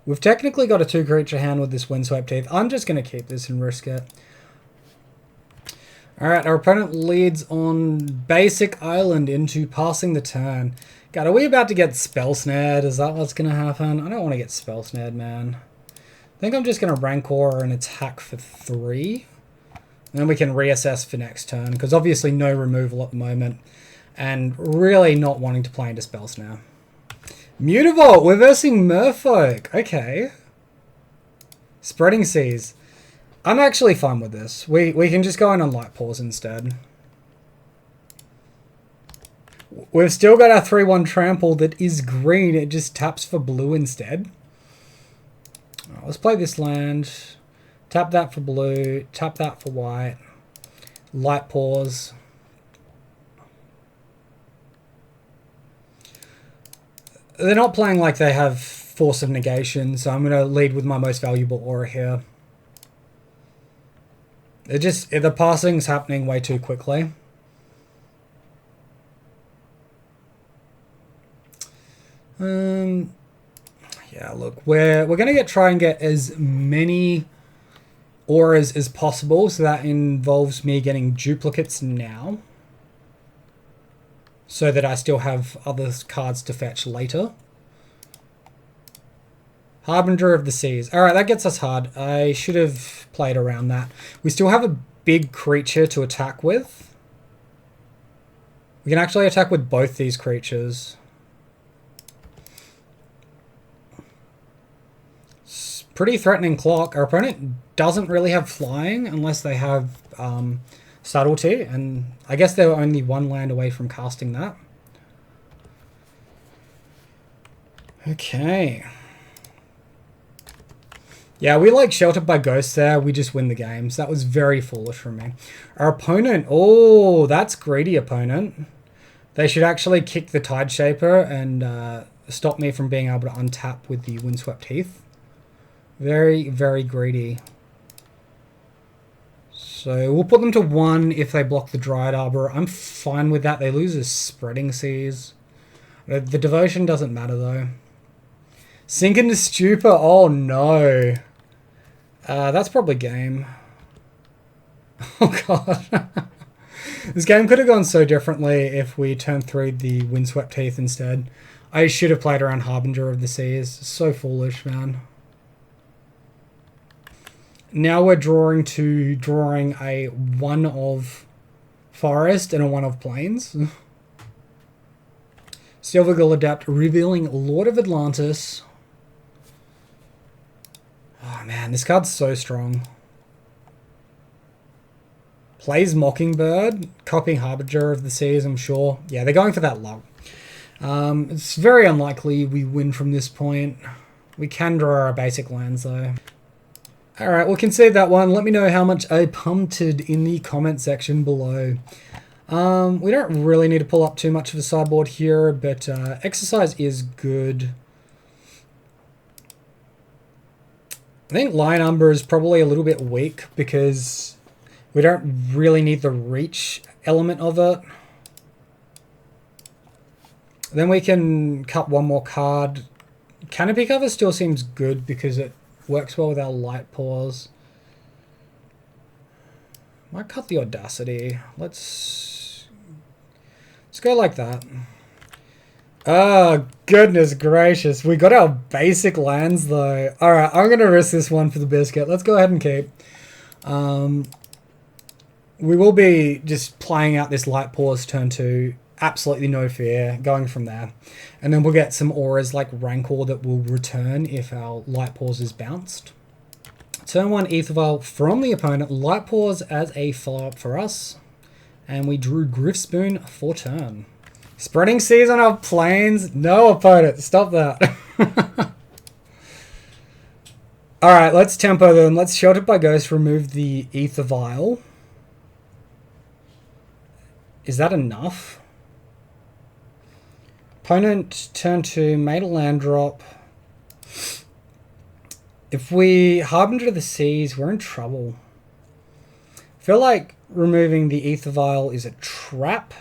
We've technically got a 2 creature hand with this Windswept Teeth. I'm just going to keep this and risk it. Alright, our opponent leads on Basic Island into passing the turn. God, are we about to get spell snared? Is that what's going to happen? I don't want to get spell snared, man. I think I'm just going to Rancor and attack for 3. And then we can reassess for next turn, because obviously no removal at the moment. And really not wanting to play into spell snare. Mutavault, we're versing Merfolk. Okay. Spreading Seas. I'm actually fine with this. We can just go in on Light Pause instead. We've still got our 3/1 trample that is green. It just taps for blue instead. Let's play this land. Tap that for blue. Tap that for white. Light Pause. They're not playing like they have Force of Negation, so I'm going to lead with my most valuable aura here. The passing's happening way too quickly. Yeah, look, we're gonna try and get as many auras as possible, so that involves me getting duplicates now, so that I still have other cards to fetch later. Harbinger of the Seas. Alright, that gets us hard. I should have played around that. We still have a big creature to attack with. We can actually attack with both these creatures. It's pretty threatening clock. Our opponent doesn't really have flying unless they have subtlety, and I guess they were only one land away from casting that. Okay. Yeah, we like Sheltered by Ghosts there. We just win the games. That was very foolish from me. Our opponent, oh, that's greedy opponent. They should actually kick the Tide Shaper and stop me from being able to untap with the Windswept Heath. Very, very greedy. So we'll put them to 1 if they block the Dryad Arbor. I'm fine with that. They lose a Spreading Seas. The Devotion doesn't matter though. Sink into Stupor. Oh no. That's probably game. Oh god. This game could have gone so differently if we turned through the Windswept Heath instead. I should have played around Harbinger of the Seas. So foolish, man. Now we're drawing a 1 of Forest and a 1 of Plains. Silvergull Adapt, revealing Lord of Atlantis. Oh man, this card's so strong. Plays Mockingbird, copying Harbinger of the Seas, I'm sure. Yeah, they're going for that luck. It's very unlikely we win from this point. We can draw our basic lands though. Alright, we'll concede that one. Let me know how much I punted in the comment section below. We don't really need to pull up too much of a sideboard here, but Exercise is good. I think Lion Umber is probably a little bit weak because we don't really need the reach element of it. Then we can cut 1 more card. Canopy Cover still seems good because it works well with our Light Paws. Might cut the Audacity. Let's go like that. Oh, goodness gracious. We got our basic lands, though. Alright, I'm going to risk this one for the biscuit. Let's go ahead and keep. We will be just playing out this Light Paws turn 2. Absolutely no fear. Going from there. And then we'll get some auras like Rancor that will return if our Light Paws is bounced. Turn 1 Aether Vial from the opponent. Light Paws as a follow-up for us. And we drew Griffspoon for turn. Spreading Seas on our Plains? No, opponent. Stop that. Alright, let's tempo them. Let's Sheltered by Ghost, remove the Aether Vial. Is that enough? Opponent turn 2, made a land drop. If we Harbinger of the Seas, we're in trouble. I feel like removing the Aether Vial is a trap.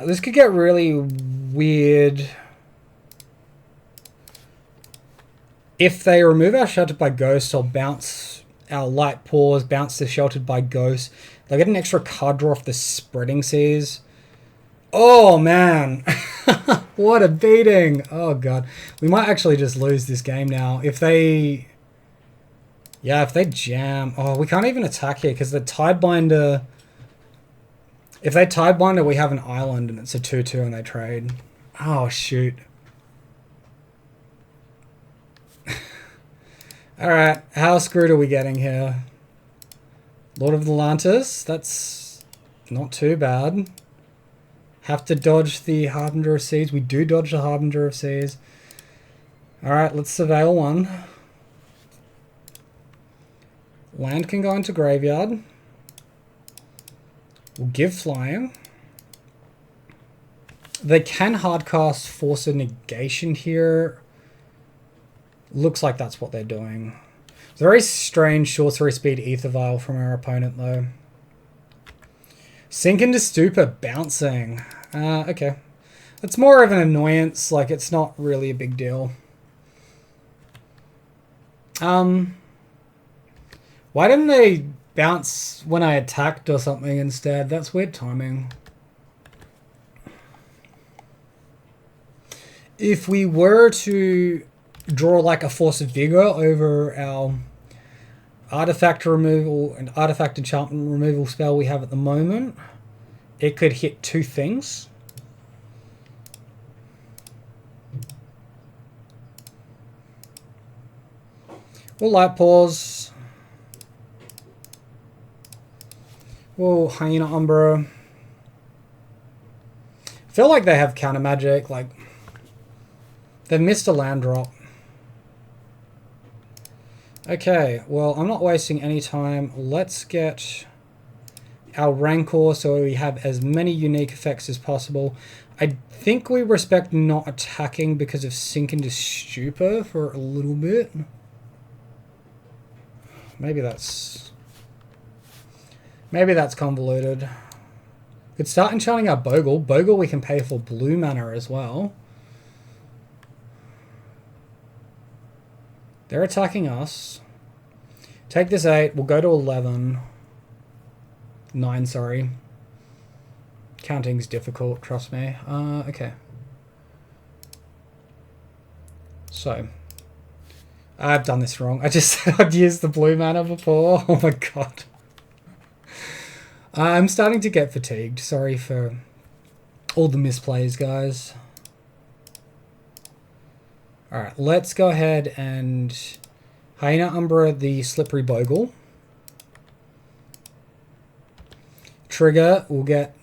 This could get really weird. If they remove our Sheltered by Ghost, I'll bounce our Light Paws, bounce the Sheltered by Ghost. They'll get an extra card draw off the Spreading Seas. Oh, man. What a beating. Oh, God. We might actually just lose this game now. If they... Yeah, if they jam... Oh, we can't even attack here because the Tidebinder... If they Tidebinder, we have an island and it's a 2-2 and they trade. Oh, shoot. Alright, how screwed are we getting here? Lord of Atlantis, that's not too bad. Have to dodge the Harbinger of Seas. We do dodge the Harbinger of Seas. Alright, let's Surveil 1. Land can go into graveyard. We'll give flying. They can hardcast Force of Negation here. Looks like that's what they're doing. It's a very strange sorcery speed Aether Vial from our opponent though. Sink into Stupor, bouncing. Okay. It's more of an annoyance, like it's not really a big deal. Why didn't they bounce when I attacked or something instead? That's weird timing. If we were to draw like a Force of Vigor over our artifact removal and artifact enchantment removal spell we have at the moment, it could hit two things. We'll Light Pause. We'll Hyena Umbra. I feel like they have counter magic, like they've missed a land drop. Okay, well, I'm not wasting any time. Let's get our Rancor so we have as many unique effects as possible. I think we respect not attacking because of Sink into Stupor for a little bit. Maybe that's convoluted. Could start enchanting our Bogle. Bogle we can pay for blue mana as well. They're attacking us. Take this 8. We'll go to 11. 9, sorry. Counting's difficult, trust me. Okay. So. I've done this wrong. I just said I'd used the blue mana before. Oh my god. I'm starting to get fatigued. Sorry for all the misplays, guys. Alright, let's go ahead and Hyena Umbra the Slippery Bogle. Trigger, we'll get...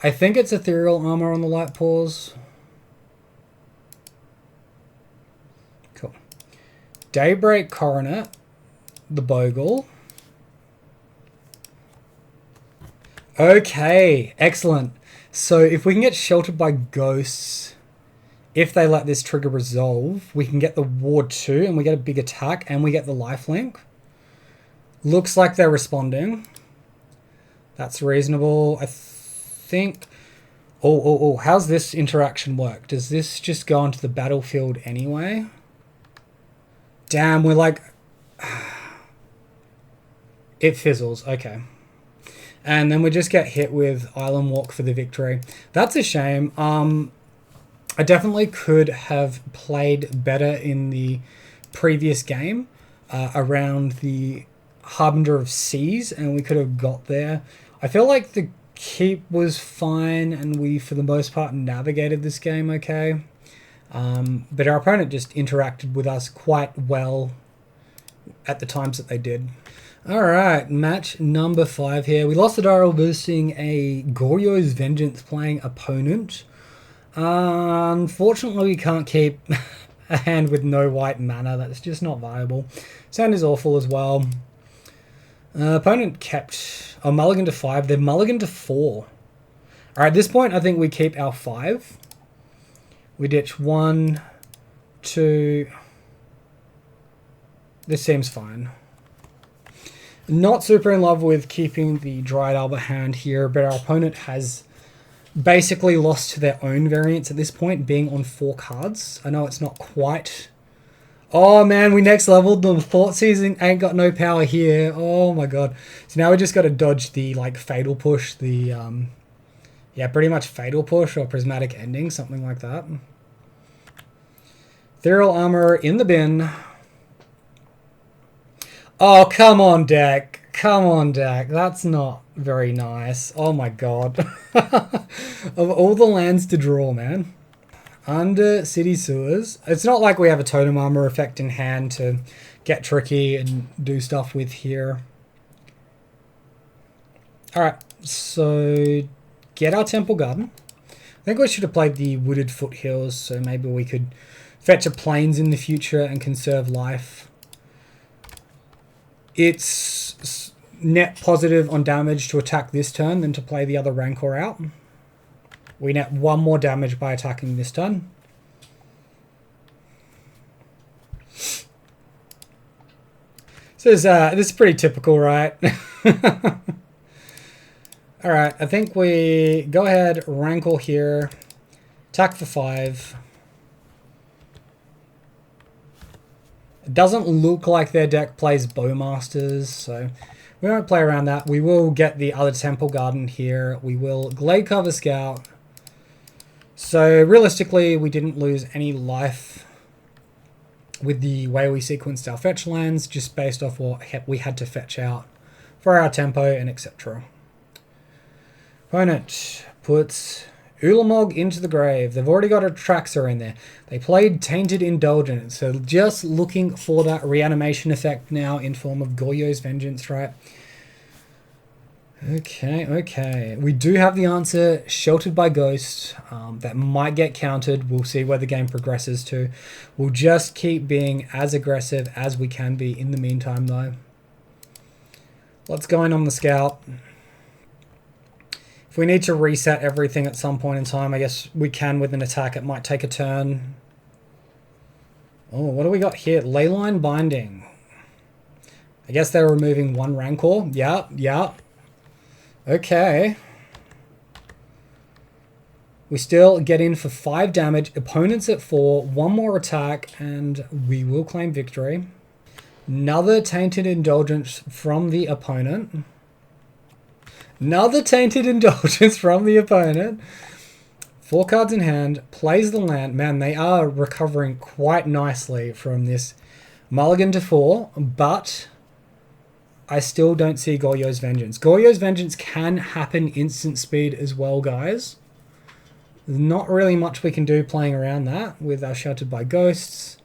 I think it's Ethereal Armor on the Light Pause. Cool. Daybreak Coronet, the Bogle. Okay, excellent. So if we can get sheltered by ghosts, if they let this trigger resolve, we can get the Ward 2 and we get a big attack and we get the lifelink. Looks like they're responding. That's reasonable. I think... Oh, how's this interaction work? Does this just go onto the battlefield anyway? Damn, we're like... It fizzles, okay. And then we just get hit with Island Walk for the victory. That's a shame. I definitely could have played better in the previous game around the Harbinger of Seas, and we could have got there. I feel like the keep was fine, and we, for the most part, navigated this game okay. But our opponent just interacted with us quite well at the times that they did. Alright, match number 5 here. We lost the Dial boosting a Goyo's Vengeance playing opponent. Unfortunately, we can't keep a hand with no white mana. That's just not viable. Sound is awful as well. Opponent kept a mulligan to 5. They've mulligan to 4. Alright, at this point, I think we keep our 5. We ditch 1, 2. This seems fine. Not super in love with keeping the Dryad Arbor hand here, but our opponent has basically lost to their own variants at this point, being on 4 cards. I know it's not quite... Oh man, we next leveled them. Thought Season ain't got no power here. Oh my god. So now we just got to dodge the like Fatal Push, the... yeah, pretty much Fatal Push or Prismatic Ending, something like that. Ethereal Armor in the bin. Oh, come on, deck. Come on, deck. That's not very nice. Oh my god. Of all the lands to draw, man. Under City Sewers. It's not like we have a Totem Armor effect in hand to get tricky and do stuff with here. Alright, so get our Temple Garden. I think we should have played the Wooded Foothills, so maybe we could fetch a Plains in the future and conserve life. It's net positive on damage to attack this turn than to play the other Rancor out. We net 1 more damage by attacking this turn. So this is pretty typical, right? Alright, I think we go ahead, Rancor here, attack for 5. It doesn't look like their deck plays Bowmasters, so we won't play around that. We will get the other Temple Garden here. We will Glade Cover Scout, So realistically, we didn't lose any life with the way we sequenced our fetch lands, just based off what we had to fetch out for our tempo and etc. Opponent puts Ulamog into the grave. They've already got a Traxxas in there. They played Tainted Indulgence, so just looking for that reanimation effect now in form of Goyo's Vengeance, right? Okay. We do have the answer, Sheltered by Ghost. That might get countered. We'll see where the game progresses to. We'll just keep being as aggressive as we can be in the meantime, though. Let's go in on the Scout. If we need to reset everything at some point in time, I guess we can with an attack. It might take a turn. Oh, what do we got here? Leyline Binding. I guess they're removing one Rancor. Yeah. Okay. We still get in for 5 damage. Opponents at 4. One more attack, and we will claim victory. Another Tainted Indulgence from the opponent. Another Tainted Indulgence from the opponent. 4 cards in hand. Plays the land. Man, they are recovering quite nicely from this mulligan to 4, but I still don't see Goyo's Vengeance. Goyo's Vengeance can happen instant speed as well, guys. There's not really much we can do playing around that with our Sheltered by Ghosts.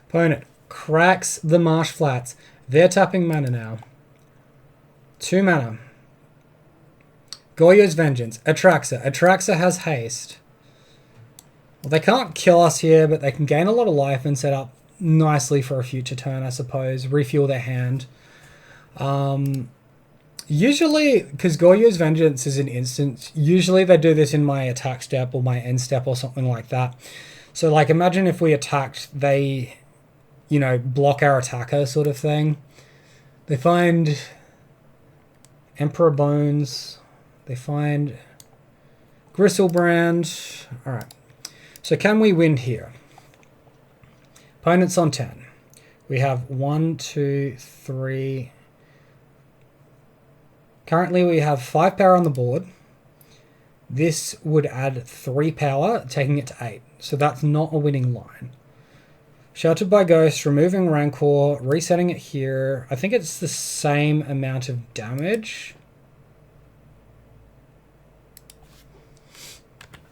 Opponent cracks the Marsh Flats. They're tapping mana now. 2 mana. Goyo's Vengeance. Atraxa. Atraxa has haste. Well, they can't kill us here, but they can gain a lot of life and set up nicely for a future turn, I suppose. Refuel their hand. Usually, because Goyo's Vengeance is an instant, usually they do this in my attack step or my end step or something like that. So, like, imagine if we attacked, they, you know, block our attacker sort of thing. They find Emperor Bones. They find Gristlebrand. Alright. So can we win here? Opponent's on 10. We have 1, 2, 3. Currently we have 5 power on the board. This would add 3 power, taking it to 8. So that's not a winning line. Sheltered by Ghost, removing Rancor, resetting it here. I think it's the same amount of damage.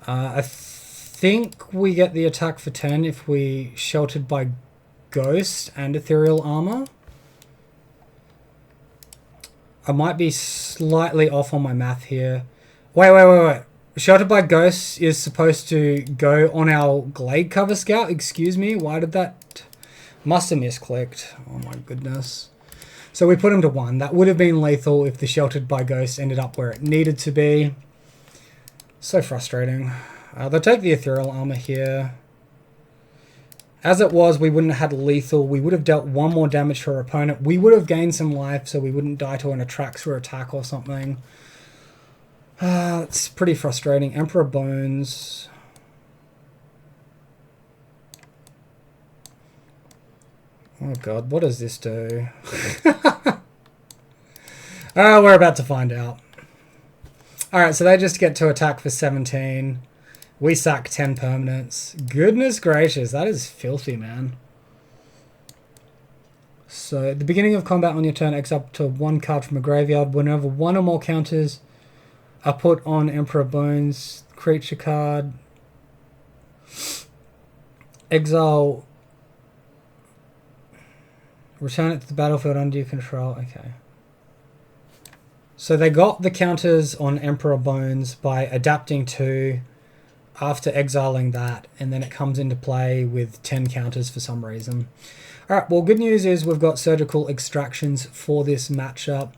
I think we get the attack for 10 if we Sheltered by Ghost and Ethereal Armor. I might be slightly off on my math here. Wait. Sheltered by Ghost is supposed to go on our Glade Cover Scout. Excuse me, why did that... Must have misclicked. Oh my goodness. So we put him to 1. That would have been lethal if the Sheltered by Ghost ended up where it needed to be. So frustrating. They'll take the Ethereal Armor here. As it was, we wouldn't have had lethal. We would have dealt 1 more damage to our opponent. We would have gained some life, so we wouldn't die to an Atraxa attack or something. It's pretty frustrating. Emperor Bones. Oh god, what does this do? We're about to find out. Alright, so they just get to attack for 17. We sack 10 permanents. Goodness gracious, that is filthy, man. So, at the beginning of combat on your turn, X up to 1 card from a graveyard. Whenever 1 or more counters are put on Emperor Bones creature card, exile, return it to the battlefield under your control. Okay. So they got the counters on Emperor Bones by adapting 2 after exiling that, and then it comes into play with 10 counters for some reason. Alright, well, good news is we've got Surgical Extractions for this matchup.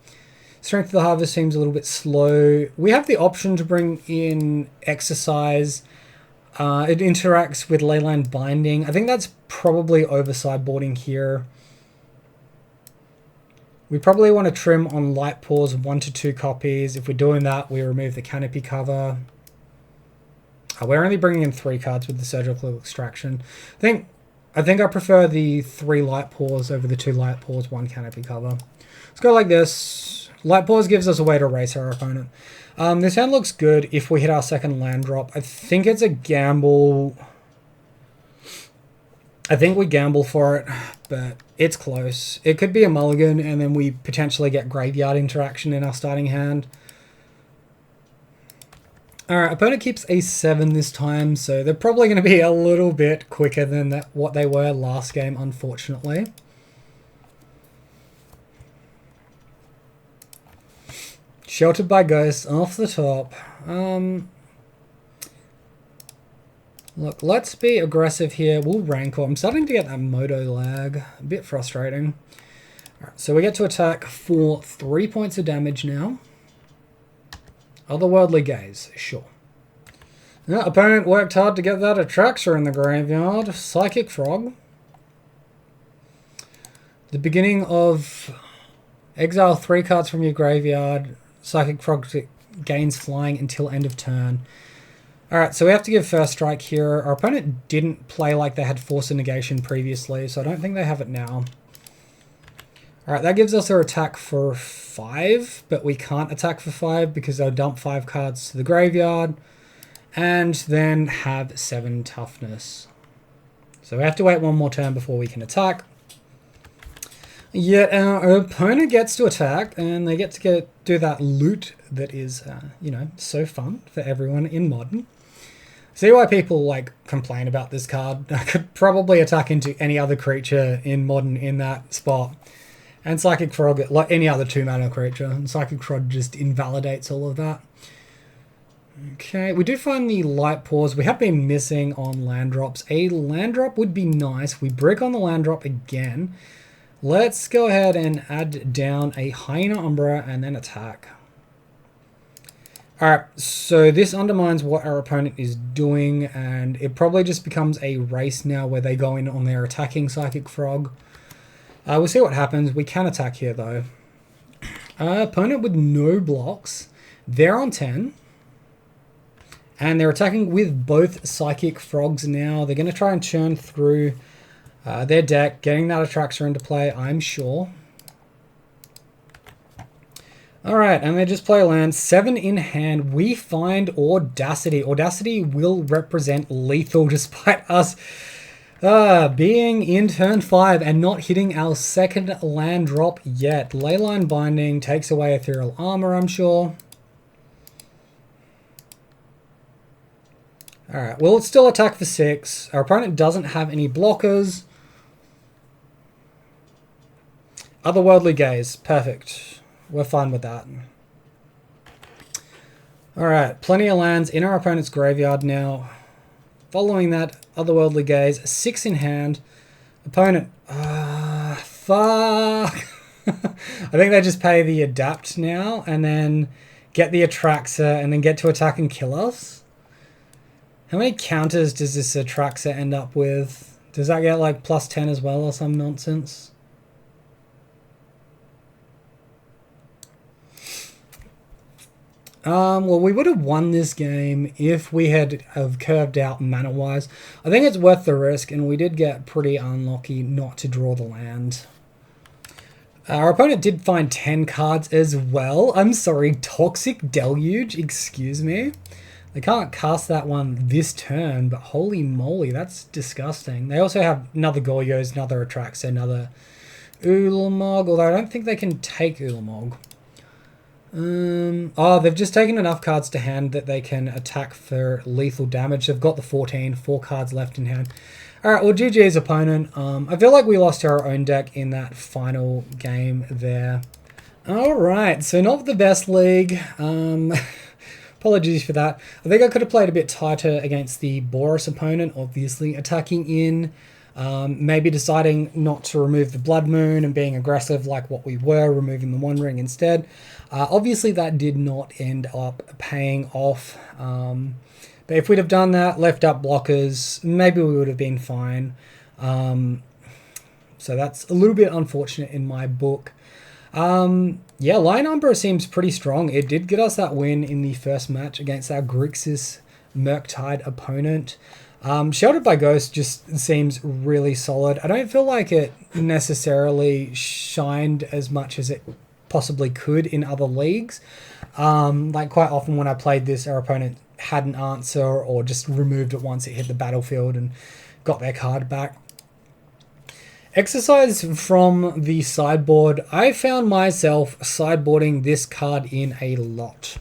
Strength of the Harvest seems a little bit slow. We have the option to bring in Exercise. It interacts with Leyline Binding. I think that's probably over sideboarding here. We probably want to trim on Light Pause 1 to 2 copies. If we're doing that, we remove the Canopy cover. We're only bringing in 3 cards with the Surgical Extraction. I think I prefer the 3 Light Pause over the 2 Light Pause, 1 Canopy cover. Let's go like this. Light Pause gives us a way to race our opponent. This hand looks good if we hit our second land drop. I think it's a gamble. I think we gamble for it, but it's close. It could be a mulligan, and then we potentially get graveyard interaction in our starting hand. Alright, opponent keeps a 7 this time, so they're probably going to be a little bit quicker than what they were last game, unfortunately. Sheltered by Ghost off the top. Look, let's be aggressive here. We'll Rancor. I'm starting to get that Moto lag. A bit frustrating. Alright, so we get to attack for 3 points of damage now. Otherworldly Gaze, sure. Now, opponent worked hard to get that Atraxa in the graveyard. Psychic Frog. The beginning of exile 3 cards from your graveyard. Psychic Frog gains flying until end of turn. Alright, so we have to give first strike here. Our opponent didn't play like they had Force of Negation previously, so I don't think they have it now. Alright, that gives us our attack for 5, but we can't attack for 5 because they'll dump 5 cards to the graveyard and then have 7 toughness. So we have to wait one more turn before we can attack. Yet our opponent gets to attack, and they get to do that loot that is, you know, so fun for everyone in Modern. See why people, like, complain about this card. I could probably attack into any other creature in Modern in that spot. And Psychic Frog, like any other 2-mana creature, and Psychic Frog just invalidates all of that. Okay, we do find the Light Pause. We have been missing on land drops. A land drop would be nice. We brick on the land drop again. Let's go ahead and add down a Hyena Umbra and then attack. Alright, so this undermines what our opponent is doing, and it probably just becomes a race now where they go in on their attacking Psychic Frog. We'll see what happens. We can attack here though. Opponent with no blocks. They're on 10. And they're attacking with both Psychic Frogs now. They're going to try and churn through their deck, getting that Atraxa into play, I'm sure. Alright, and they just play a land. 7 in hand. We find Audacity. Audacity will represent lethal despite us being in turn 5 and not hitting our second land drop yet. Leyline Binding takes away Ethereal Armor, I'm sure. Alright, we'll still attack for 6. Our opponent doesn't have any blockers. Otherworldly Gaze, perfect. We're fine with that. Alright, plenty of lands in our opponent's graveyard now. Following that, Otherworldly Gaze, 6 in hand. Opponent, fuck. I think they just pay the Adapt now and then get the Atraxa and then get to attack and kill us. How many counters does this Atraxa end up with? Does that get like +10 as well or some nonsense? Well, we would have won this game if we had curved out mana-wise. I think it's worth the risk, and we did get pretty unlucky not to draw the land. Our opponent did find 10 cards as well. I'm sorry, Toxic Deluge, excuse me. They can't cast that one this turn, but holy moly, that's disgusting. They also have another Goyos, another Atraxa, another Ulamog, although I don't think they can take Ulamog. Oh, they've just taken enough cards to hand that they can attack for lethal damage. They've got the 14, 4 cards left in hand. Alright, well, GG's opponent. I feel like we lost to our own deck in that final game there. Alright, so not the best league. Apologies for that. I think I could have played a bit tighter against the Boros opponent, obviously attacking in. Maybe deciding not to remove the Blood Moon and being aggressive like what we were, removing the One Ring instead. Obviously that did not end up paying off. But if we'd have done that, left up blockers, maybe we would have been fine. So that's a little bit unfortunate in my book. Yeah, Lion Umbra seems pretty strong. It did get us that win in the first match against our Grixis Murktide opponent. Sheltered by Ghost just seems really solid. I don't feel like it necessarily shined as much as it possibly could in other leagues. Like quite often when I played this, our opponent had an answer or just removed it once it hit the battlefield and got their card back. Exercise from the sideboard. I found myself sideboarding this card in a lot.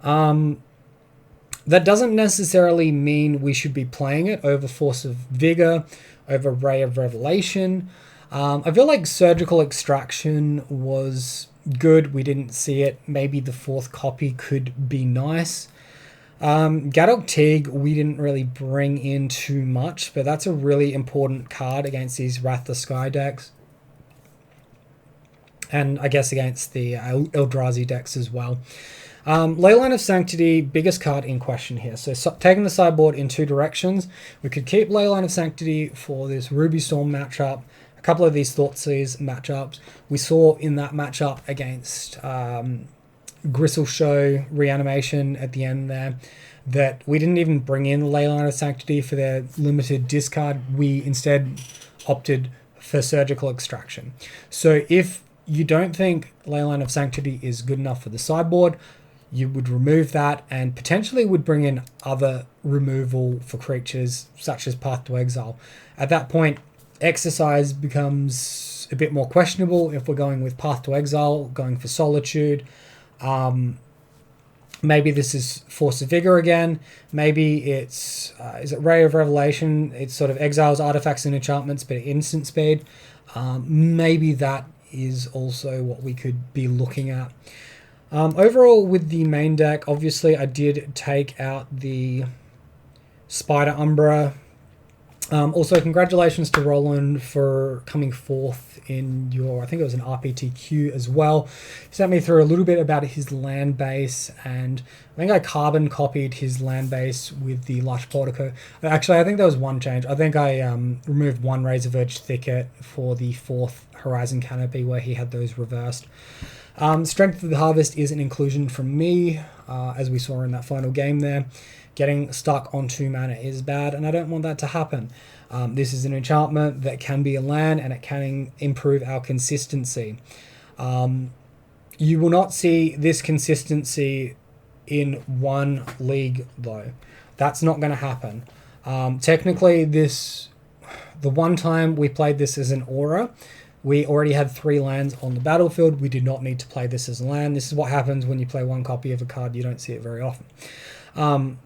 That doesn't necessarily mean we should be playing it over Force of Vigor, over Ray of Revelation. I feel like Surgical Extraction was good. We didn't see it. Maybe the fourth copy could be nice. Gadok Teague we didn't really bring in too much, but that's a really important card against these Wrath the Sky decks. And I guess against the Eldrazi decks as well. Leyline of Sanctity, biggest card in question here. So taking the sideboard in two directions. We could keep Leyline of Sanctity for this Ruby Storm matchup. A couple of these Thoughtseize matchups. We saw in that matchup against Gristle Show Reanimation at the end there that we didn't even bring in Leyline of Sanctity for their limited discard. We instead opted for Surgical Extraction. So if you don't think Leyline of Sanctity is good enough for the sideboard, you would remove that and potentially would bring in other removal for creatures such as Path to Exile. At that point, Exercise becomes a bit more questionable if we're going with Path to Exile, going for Solitude. Maybe this is Force of Vigor again. Maybe it's, is it Ray of Revelation? It sort of exiles artifacts and enchantments, but at instant speed. Maybe that is also what we could be looking at. Overall, with the main deck, obviously I did take out the Spider Umbra. Also, congratulations to Roland for coming fourth in your, I think it was an RPTQ as well. He sent me through a little bit about his land base, and I think I carbon copied his land base with the Lush Portico. Actually, I think there was one change. I think I removed one Razor Verge Thicket for the fourth Horizon Canopy where he had those reversed. Strength of the Harvest is an inclusion from me, as we saw in that final game there. Getting stuck on 2 mana is bad, and I don't want that to happen. This is an enchantment that can be a land, and it can improve our consistency. You will not see this consistency in one league, though. That's not going to happen. Technically, the one time we played this as an aura, we already had 3 lands on the battlefield. We did not need to play this as a land. This is what happens when you play one copy of a card. You don't see it very often.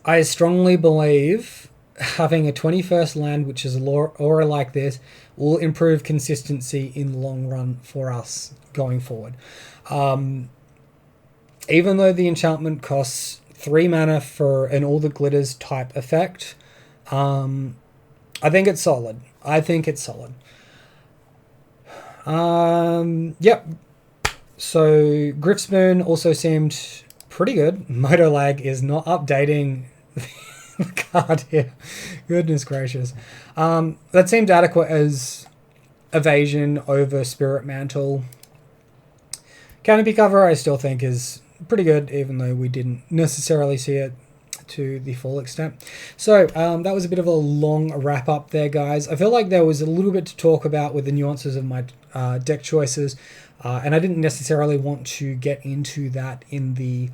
I strongly believe having a 21st land, which is an aura like this, will improve consistency in the long run for us going forward. Even though the enchantment costs 3 mana for an All the Glitters type effect, I think it's solid. Yep. So Grifspoon also seemed pretty good. Motolag is not updating the card here. Goodness gracious. That seemed adequate as evasion over Spirit Mantle. Canopy cover I still think is pretty good, even though we didn't necessarily see it to the full extent. So that was a bit of a long wrap up there, guys. I feel like there was a little bit to talk about with the nuances of my deck choices, and I didn't necessarily want to get into that in the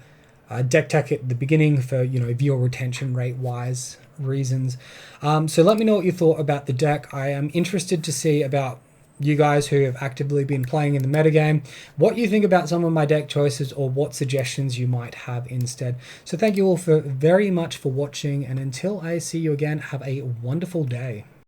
deck tech at the beginning for, viewer retention rate wise reasons. So let me know what you thought about the deck. I am interested to see about you guys who have actively been playing in the metagame, what you think about some of my deck choices or what suggestions you might have instead. So thank you all very much for watching, and until I see you again, have a wonderful day.